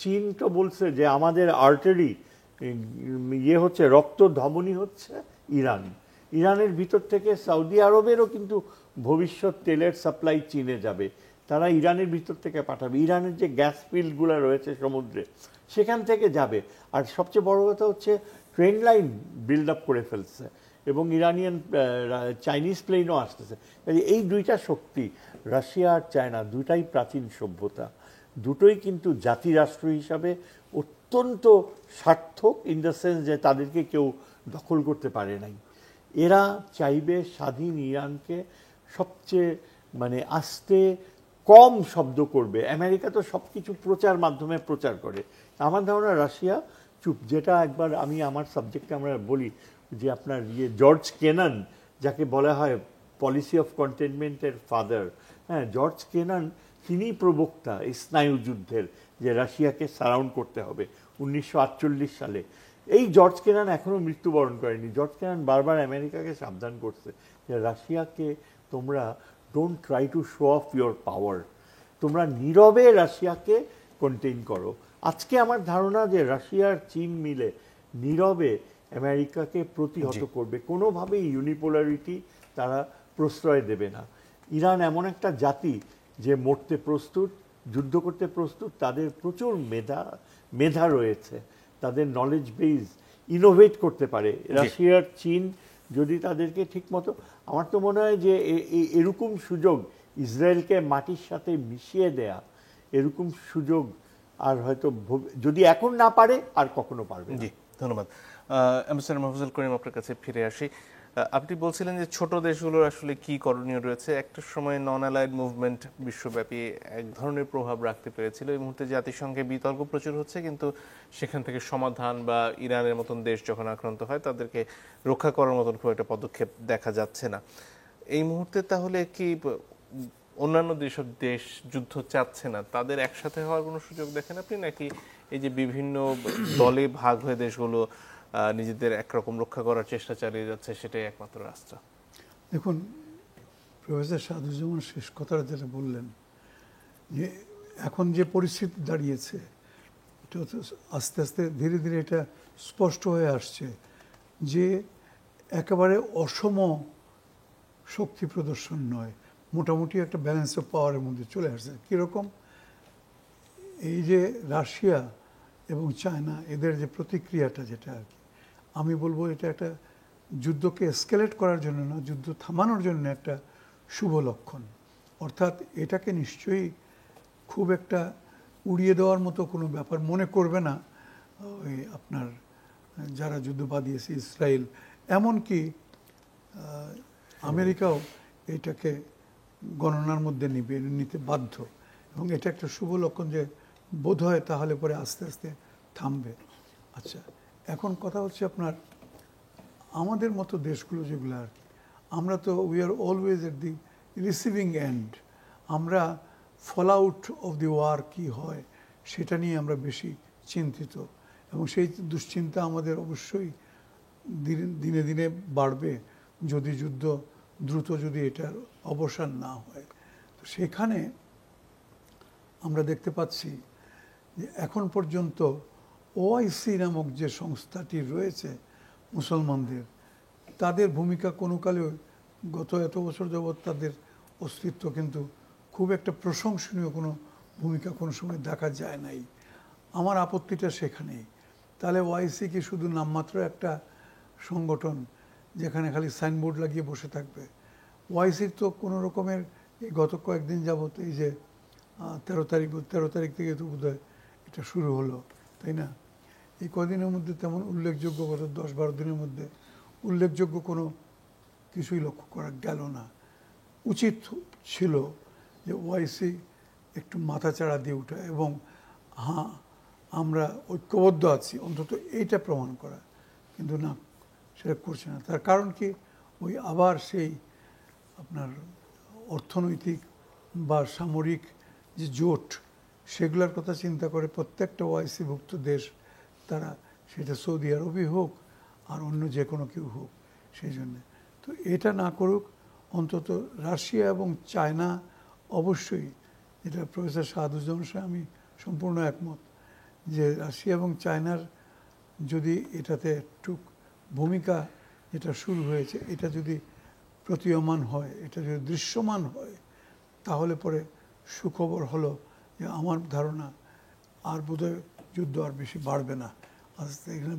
চীন তো বলছে যে আমাদের আর্টারি হচ্ছে, রক্ত ধমনী হচ্ছে ইরানের ভিতর থেকে সৌদি আরবেরও কিন্তু ভবিষ্যৎ তেলের সাপ্লাই চীনে যাবে, তারা ইরানের ভিতর থেকে পাঠাবে। ইরানের যে গ্যাস ফিল্ডগুলো রয়েছে সমুদ্রে, সেখান থেকে যাবে। আর সবচেয়ে বড় কথা হচ্ছে ট্রেন লাইন বিল্ড আপ করে ফেলছে, এবং চাইনিজ প্লেনও আসতেছে। এই দুইটা শক্তি, রাশিয়া আর চায়না, দুটাই প্রাচীন সভ্যতা, দুটোই কিন্তু জাতিরাষ্ট্র হিসাবে অত্যন্ত সার্থক, ইন দ্য সেন্স যে তাদেরকে কেউ দখল করতে পারে নাই। এরা চাইবে স্বাধীন ইরানকে সবচেয়ে আস্তে কম শব্দ করবে। আমেরিকা তো সব কিছু মাধ্যমে প্রচার করে। আমার ধারণা রাশিয়া চুপ। যেটা একবার আমি আমার সাবজেক্টে আমরা বলি যে আপনার জর্জ কেনান, যাকে বলা হয় পলিসি অফ কন্টেনমেন্টের ফাদার, হ্যাঁ, জর্জ কেনান, তিনি প্রবক্তা এই স্নায়ুযুদ্ধের, যে রাশিয়াকে সারাউন্ড করতে হবে 1948 সালে। এই জর্জ কেনান এখনও মৃত্যুবরণ করেনি। জর্জ কেনান বারবার আমেরিকাকে সাবধান করছে যে রাশিয়াকে তোমরা don't try to show off your পাওয়ার, তোমরা নীরবে রাশিয়াকে কন্টেইন করো। আজকে আমার ধারণা যে রাশিয়ার চীন মিলে নীরবে আমেরিকাকে প্রতিহত করবে, কোনোভাবেই ইউনিপোলারিটি তারা প্রশ্রয় দেবে না। ইরান এমন একটা জাতি যে মরতে প্রস্তুত, যুদ্ধ করতে প্রস্তুত, তাদের প্রচুর মেধা রয়েছে, তাদের নলেজ বেস, ইনোভেট করতে পারে। রাশিয়ার চীন যদি তাদেরকে ঠিকমতো, আমার তো মনে হয় যে এরকম সুযোগ ইসরায়েলকে মাটির সাথে মিশিয়ে দেয়া, এরকম সুযোগ আর হয়তো যদি এখন না পারে আর কখনো পারবে। জি, ধন্যবাদ। অ্যাম্বাসেডর মাহফুজুল করিম, আপনার কাছে ফিরে আসি। আপনি বলছিলেন যে ছোট দেশগুলোর আসলে কি করণীয় রয়েছে। একটা সময় নন অ্যালাইড মুভমেন্ট বিশ্বব্যাপী এক ধরনের প্রভাব রাখতে পেরেছিল। এই মুহূর্তে জাতিসংঘে বিতর্ক প্রচুর হচ্ছে, কিন্তু সেখান থেকে সমাধান বা ইরানের মতন দেশ যখন আক্রান্ত হয় তাদেরকে রক্ষা করার মতন খুব একটা পদক্ষেপ দেখা যাচ্ছে না এই মুহূর্তে। তাহলে কি অন্যান্য যেসব দেশ যুদ্ধ চাচ্ছে না, তাদের একসাথে হওয়ার কোনো সুযোগ দেখেন আপনি, নাকি এই যে বিভিন্ন দলে ভাগ হয়ে দেশগুলো নিজেদের একরকম রক্ষা করার চেষ্টা চালিয়ে যাচ্ছে, সেটাই একমাত্র রাস্তা? দেখুন, প্রফেসর সাদুজ্জামান শেষ কথাটা যেটা বললেন, যে এখন যে পরিস্থিতি দাঁড়িয়েছে, এটা আস্তে আস্তে ধীরে ধীরে এটা স্পষ্ট হয়ে আসছে যে একেবারে অসম শক্তি প্রদর্শন নয়, মোটামুটি একটা ব্যালেন্স অফ পাওয়ারের মধ্যে চলে আসছে। কীরকম, এই যে রাশিয়া এবং চায়না এদের যে প্রতিক্রিয়াটা, যেটা আর কি আমি বলবো এটা একটা যুদ্ধকে এসকেলেট করার জন্য না, যুদ্ধ থামানোর জন্য একটা শুভ লক্ষণ। অর্থাৎ এটাকে নিশ্চয়ই খুব একটা উড়িয়ে দেওয়ার মতো কোনো ব্যাপার মনে করবে না ওই আপনার যারা যুদ্ধ বাঁধিয়েছে ইসরায়েল, এমনকি আমেরিকাও এটাকে গণনার মধ্যে নিতে বাধ্য। এবং এটা একটা শুভ লক্ষণ যে বোধ হয় তাহলে পরে আস্তে আস্তে থামবে। আচ্ছা, এখন কথা হচ্ছে আপনার আমাদের মতো দেশগুলো যেগুলো আর কি, আমরা তো we are always at the receiving end. আমরা fall out of the war কী হয় সেটা নিয়ে আমরা বেশি চিন্তিত, এবং সেই দুশ্চিন্তা আমাদের অবশ্যই দিনে দিনে বাড়বে যদি যুদ্ধ দ্রুত যদি এটার অবসান না হয়। তো সেখানে আমরা দেখতে পাচ্ছি যে এখন পর্যন্ত ওআইসি নামক যে সংস্থাটি রয়েছে মুসলমানদের, তাদের ভূমিকা কোনো কালে গত এত বছর যাবৎ তাদের অস্তিত্ব কিন্তু খুব একটা প্রশংসনীয় কোনো ভূমিকা কোনো সময় দেখা যায় নাই। আমার আপত্তিটা সেখানেই। তাহলে ওআইসি কি শুধু নামমাত্র একটা সংগঠন যেখানে খালি সাইনবোর্ড লাগিয়ে বসে থাকবে? ওআইসির তো কোনো রকমের এই গত কয়েকদিন যাবত এই যে 13 তারিখ থেকে তো বোধহয় এটা শুরু হলো, তাই না? এই কদিনের মধ্যে তেমন উল্লেখযোগ্য, গত 10-12 দিনের মধ্যে উল্লেখযোগ্য কোনো কিছুই লক্ষ্য করা গেল না। উচিত ছিল যে ওআইসি একটু মাথাচাড়া দিয়ে ওঠা এবং হ্যাঁ আমরা ঐক্যবদ্ধ আছি অন্তত এইটা প্রমাণ করা, কিন্তু না, সেটা করছে না। তার কারণ কি, ওই আবার সেই আপনার অর্থনৈতিক বা সামরিক যে জোট, সেগুলোর কথা চিন্তা করে প্রত্যেকটা ওআইসিভুক্ত দেশ তারা, সেটা সৌদি আরবই হোক আর অন্য যে কোনো কেউ হোক, সেই জন্যে তো এটা না করুক। অন্তত রাশিয়া এবং চায়না অবশ্যই, যেটা প্রফেসর শাহাদুজ্জামান সাহেব, আমি সম্পূর্ণ একমত যে রাশিয়া এবং চায়নার যদি এটাতে একটু ভূমিকা যেটা শুরু হয়েছে এটা যদি প্রতীয়মান হয়, এটা যদি দৃশ্যমান হয়, তাহলে পরে সুখবর হলো যে আমার ধারণা আর বোধহয় যুদ্ধ আর বেশি বাড়বে না, আস্তে এখানে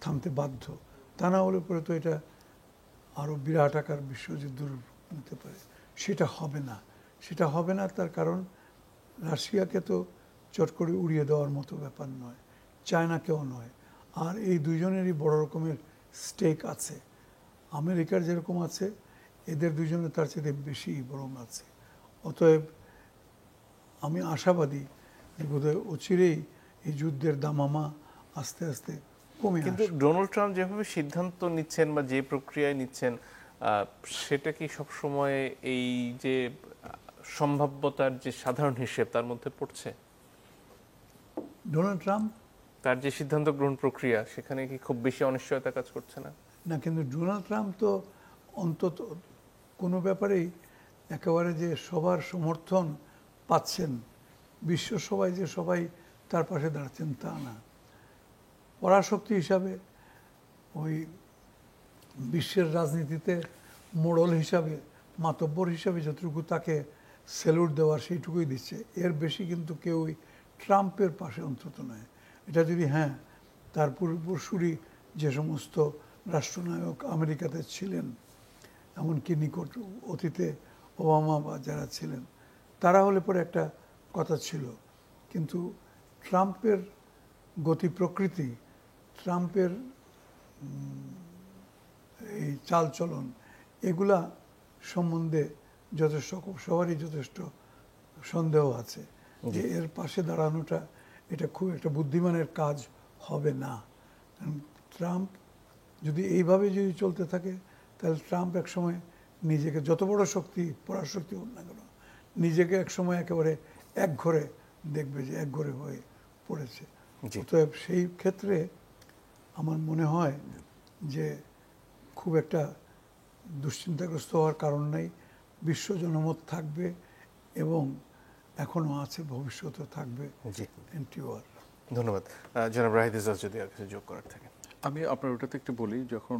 থামতে বাধ্য। তা না হলে পরে তো এটা আরও বিরাট আকার বিশ্বযুদ্ধ নিতে পারে। সেটা হবে না, সেটা হবে না। তার কারণ রাশিয়াকে তো চট করে উড়িয়ে দেওয়ার মতো ব্যাপার নয়, চায়নাকেও নয়। আর এই দুজনেরই বড় রকমের স্টেক আছে, আমেরিকার যেরকম আছে এদের দুজনের তার চেয়ে বেশি বরং আছে। অতএব আমি আশাবাদী যে বোধহয় অচিরেই এই যুদ্ধের দামামা আস্তে আস্তে কমে আসবে। কিন্তু ডোনাল্ড ট্রাম্প যেভাবে সিদ্ধান্ত নিচ্ছেন বা যে প্রক্রিয়ায় নিচ্ছেন, সেটা কি সবসময় এই যে সম্ভাব্যতার যে সাধারণ হিসেব তার মধ্যে পড়ছে? ডোনাল্ড ট্রাম্প তার যে সিদ্ধান্ত গ্রহণ প্রক্রিয়া, সেখানে কি খুব বেশি অনিশ্চয়তা কাজ করছে না? না, কিন্তু ডোনাল্ড ট্রাম্প তো অন্তত কোনো ব্যাপারেই একেবারে যে সবার সমর্থন পাচ্ছেন, বিশ্ব সবাই যে সবাই তার পাশে দাঁড়াচ্ছেন তা না। পরাশক্তি হিসাবে, ওই বিশ্বের রাজনীতিতে মোড়ল হিসাবে, মাতব্বর হিসাবে যতটুকু তাকে স্যালুট দেওয়ার সেইটুকুই দিচ্ছে, এর বেশি কিন্তু কেউই ট্রাম্পের পাশে অন্তত নয়। এটা যদি হ্যাঁ তার পূর্বসূরি যে সমস্ত রাষ্ট্রনায়ক আমেরিকাতে ছিলেন, এমনকি নিকট অতীতে ওবামা বা যারা ছিলেন, তারা হলে পরে একটা কথা ছিল। কিন্তু ট্রাম্পের গতি প্রকৃতি, ট্রাম্পের এই চালচলন, এগুলা সম্বন্ধে যথেষ্ট সবারই যথেষ্ট সন্দেহ আছে যে এর পাশে দাঁড়ানোটা এটা খুব একটা বুদ্ধিমানের কাজ হবে না। ট্রাম্প যদি এইভাবে যদি চলতে থাকে, তাহলে ট্রাম্প একসময় নিজেকে, যত বড় শক্তি পরাশক্তি হোক না কেন, নিজেকে একসময় একেবারে একঘরে দেখবে যে একঘরে হয়ে পড়েছে। অতএব সেই ক্ষেত্রে আমার মনে হয় যে খুব একটা দুশ্চিন্তাগ্রস্ত হওয়ার কারণ নেই। বিশ্ব জনমত থাকবে এবং এখনও আছে, ভবিষ্যতেও থাকবে। জি, এন্টি ওয়ার। ধন্যবাদ। জনাব রাহিদ ইজাজ, যদি আর কিছু যোগ করার থাকে। আমি আপনার ওটাতে একটু বলি, যখন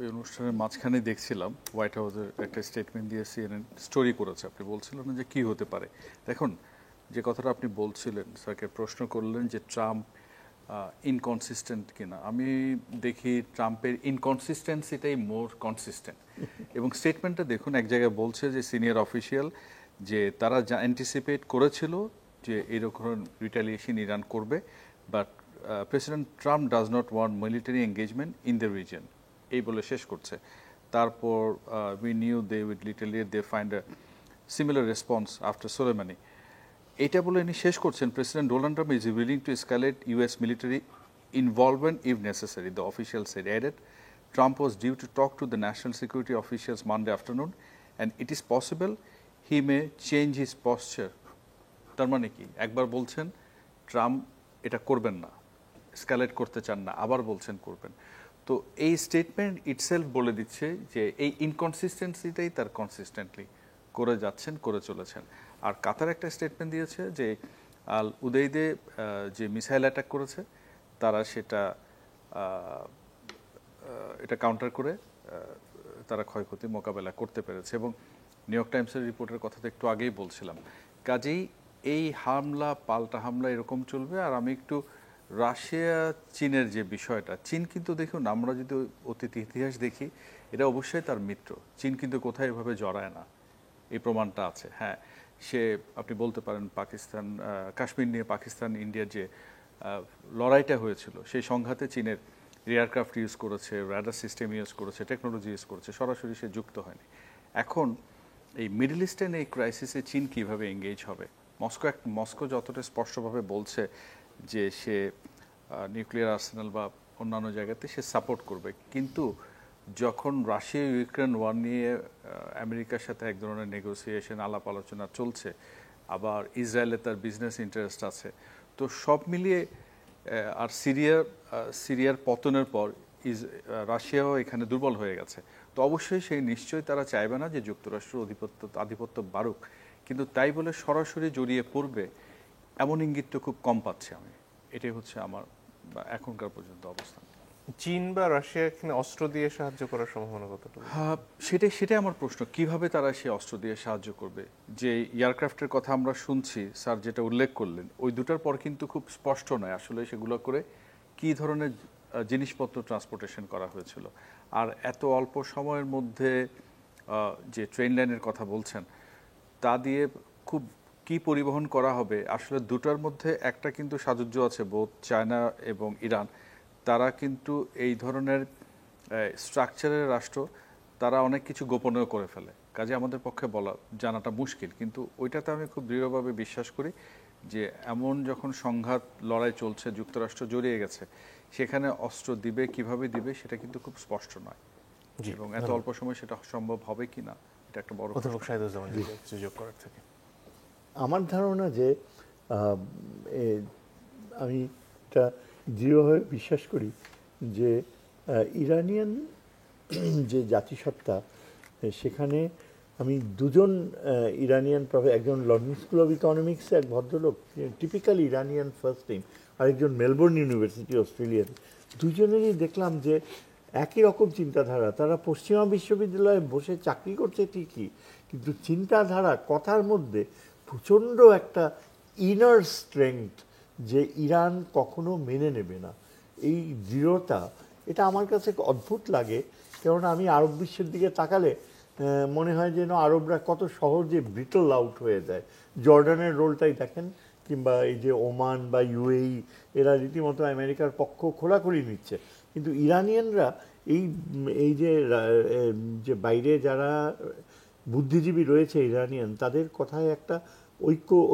এই অনুষ্ঠানের মাঝখানে দেখছিলাম হোয়াইট হাউসের একটা স্টেটমেন্ট দিয়ে সিএনএন স্টোরি করেছে, আপনি বলছিলেন না যে কি হতে পারে। দেখুন, যে কথাটা আপনি বলছিলেন, স্যারকে প্রশ্ন করলেন যে ট্রাম্প ইনকনসিস্টেন্ট কিনা, আমি দেখি ট্রাম্পের ইনকনসিস্টেন্সিটাই মোর কনসিস্টেন্ট। এবং স্টেটমেন্টটা দেখুন, এক জায়গায় বলছে যে সিনিয়র অফিসিয়াল যে তারা যা অ্যান্টিসিপেট করেছিল যে এরকম রিটালিয়েশন ইরান করবে, but president Trump does not want military engagement in the region, এই বলে শেষ করছে। তারপর we knew they would retaliate they find a similar response after Soleimani, এটা বলে ইনি শেষ করছেন, president Donald Trump is willing to escalate US military involvement if necessary, the official said. Added, Trump was due to talk to the national security officials Monday afternoon, and it is possible he may change his posture. তার মানে কি, একবার বলছেন Trump এটা করবেন না, escalate করতে চান না, আবার বলছেন করবেন। তো এই স্টেটমেন্ট ইটসেলফ বলে দিচ্ছে যে এই ইনকনসিস্টেন্সিটাই তার কনসিস্টেন্টলি করে যাচ্ছেন, করে চলেছেন। আর কাতার একটা স্টেটমেন্ট দিয়েছে যে আল উদেইদে যে মিসাইল অ্যাটাক করেছে তারা সেটা এটা কাউন্টার করে তারা ক্ষয়ক্ষতি মোকাবেলা করতে পেরেছে। এবং নিউ ইয়র্ক টাইমসের রিপোর্টের কথা তো একটু আগেই বলছিলাম। কাজেই এই হামলা পাল্টা হামলা এরকম চলবে। আর আমি একটু রাশিয়া চীনের যে বিষয়টা, চীন কিন্তু দেখুন, আমরা যদি অতীত ইতিহাস দেখি, এটা অবশ্যই তার মিত্র। চীন কিন্তু কোথায় এভাবে জড়ায় না, এই প্রমাণটা আছে। হ্যাঁ, সে আপনি বলতে পারেন পাকিস্তান, কাশ্মীর নিয়ে পাকিস্তান ইন্ডিয়ার যে লড়াইটা হয়েছিল, সেই সংঘাতে চীনের এয়ারক্রাফট ইউজ করেছে, রাডার সিস্টেম ইউজ করেছে, টেকনোলজি ইউজ করেছে, সরাসরি সে যুক্ত হয়নি। এখন এই মিডল ইস্টার্ন এই ক্রাইসিসে চীন কিভাবে এঙ্গেজ হবে? মস্কো যতটা স্পষ্টভাবে বলছে যে সে নিউক্লিয়ার আর্সেনাল বা অন্যান্য জায়গাতে সে সাপোর্ট করবে, কিন্তু যখন রাশিয়া ইউক্রেন ওয়ার নিয়ে আমেরিকার সাথে এক ধরনের নেগোসিয়েশন, আলাপ আলোচনা চলছে, আবার ইসরায়েলে তার বিজনেস ইন্টারেস্ট আছে, তো সব মিলিয়ে আর সিরিয়ার পতনের পর রাশিয়াও এখানে দুর্বল হয়ে গেছে। তো অবশ্যই সেই নিশ্চয়ই তারা চাইবে না যে যুক্তরাষ্ট্র আধিপত্য বাড়ুক, কিন্তু তাই বলে সরাসরি জড়িয়ে পড়বে এমন ইঙ্গিত তো খুব কম পাচ্ছি আমি। এটাই হচ্ছে আমার এখনকার পর্যন্ত অবস্থান। চীন বা রাশিয়া এখানে অস্ত্র দিয়ে সাহায্য করার সম্ভাবনা কতটুকু? হ্যাঁ, সেটাই আমার প্রশ্ন, কিভাবে তারা সেই অস্ত্র দিয়ে সাহায্য করবে? যে এয়ারক্রাফটের কথা আমরা শুনছি, স্যার যেটা উল্লেখ করলেন, ওই দুটার পর কিন্তু খুব স্পষ্ট নয় আসলে সেগুলো করে কি ধরনের জিনিসপত্র ট্রান্সপোর্টেশন করা হয়েছিল। আর এত অল্প সময়ের মধ্যে যে ট্রেন লাইনের কথা বলছেন, তা দিয়ে খুব কি পরিবহন করা হবে? আসলে দুটার মধ্যে একটা কিন্তু সাযুজ্য আছে, বোধ চায়না এবং ইরান, তারা কিন্তু এই ধরনের স্ট্রাকচারের রাষ্ট্র, তারা অনেক কিছু গোপনেও করে ফেলে, কাজে আমাদের পক্ষে জানাটা মুশকিল। কিন্তু ওইটাতে আমি খুব দৃঢ়ভাবে বিশ্বাস করি যে এমন যখন সংঘাত লড়াই চলছে, যুক্তরাষ্ট্র জড়িয়ে গেছে, সেখানে অস্ত্র দিবে, কিভাবে দিবে সেটা কিন্তু খুব স্পষ্ট নয়, এবং এত অল্প সময় সেটা সম্ভব হবে কি না, এটা একটা বড় অধ্যাপক শাহিদুজ্জামান কিছু যোগ করার থেকে। আমার ধারণা যে আমি এটা দৃঢ়ভাবে বিশ্বাস করি যে ইরানিয়ান যে জাতিসত্তা, সেখানে আমি দুজন ইরানিয়ান একজন লন্ডন স্কুল অফ ইকোনমিক্সে এক ভদ্রলোক, টিপিক্যাল ইরানিয়ান ফার্স্ট নেম, আরেকজন মেলবোর্ন ইউনিভার্সিটি অস্ট্রেলিয়ার, দুজনেরই দেখলাম যে একই রকম চিন্তাধারা। তারা পশ্চিমা বিশ্ববিদ্যালয়ে বসে চাকরি করছে ঠিকই, কিন্তু চিন্তাধারা, কথার মধ্যে প্রচণ্ড একটা ইনার স্ট্রেংথ যে ইরান কখনো মেনে নেবে না, এই দৃঢ়তা, এটা আমার কাছে অদ্ভুত লাগে। কেননা আমি আরব বিশ্বের দিকে তাকালে মনে হয় যেন আরবরা কত সহজে ব্রিটল আউট হয়ে যায়। জর্ডানের রোলটাই দেখেন, কিংবা এই যে ওমান বা ইউএই, এরা রীতিমতো আমেরিকার পক্ষ খোলাখুলি নিচ্ছে। কিন্তু ইরানিয়ানরা এই যে বাইরে যারা বুদ্ধিজীবী রয়েছে ইরানিয়ান, তাদের কথায় একটা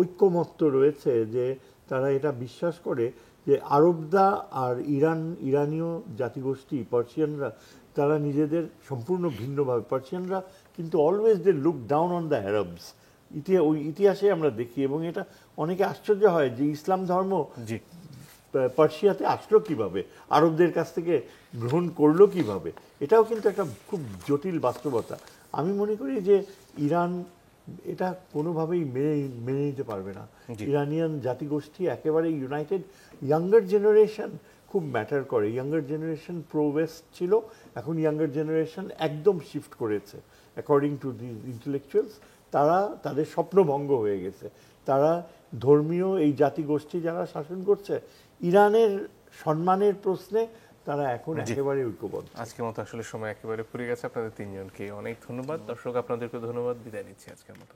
ঐক্যমত্য রয়েছে যে তারা এটা বিশ্বাস করে যে আরবরা আর ইরানীয় জাতিগোষ্ঠী পার্সিয়ানরা, তারা নিজেদের সম্পূর্ণ ভিন্নভাবে, পার্সিয়ানরা কিন্তু always they look down on the Arabs, ওই ইতিহাসে আমরা দেখি। এবং এটা অনেকে আশ্চর্য হয় যে ইসলাম ধর্ম পার্সিয়াতে আসলো কিভাবে, আরবদের কাছ থেকে গ্রহণ করলো কিভাবে, এটাও কিন্তু একটা খুব জটিল বাস্তবতা। আমি মনে করি যে ইরান এটা কোনোভাবেই মেনে নিতে পারবে না। ইরানিয়ান জাতিগোষ্ঠী একেবারে ইউনাইটেড, ইয়াঙ্গার জেনারেশন খুব ম্যাটার করে। ইয়াঙ্গার জেনারেশন প্রো ওয়েস্ট ছিল, এখন ইয়াঙ্গার জেনারেশন একদম শিফট করেছে অ্যাকর্ডিং টু দি ইন্টেলেকচুয়ালস। তারা তাদের স্বপ্নভঙ্গ হয়ে গেছে। তারা ধর্মীয় এই জাতিগোষ্ঠী যারা শাসন করছে, ইরানের সম্মানের প্রশ্নে তারা এখন একেবারে ঐক্যবদ্ধ। আজকের মতো আসলে সময় একেবারে ফুরিয়ে গেছে। আপনাদের তিনজনকে অনেক ধন্যবাদ। দর্শক আপনাদেরকে ধন্যবাদ। বিদায় নিচ্ছি আজকের মতো।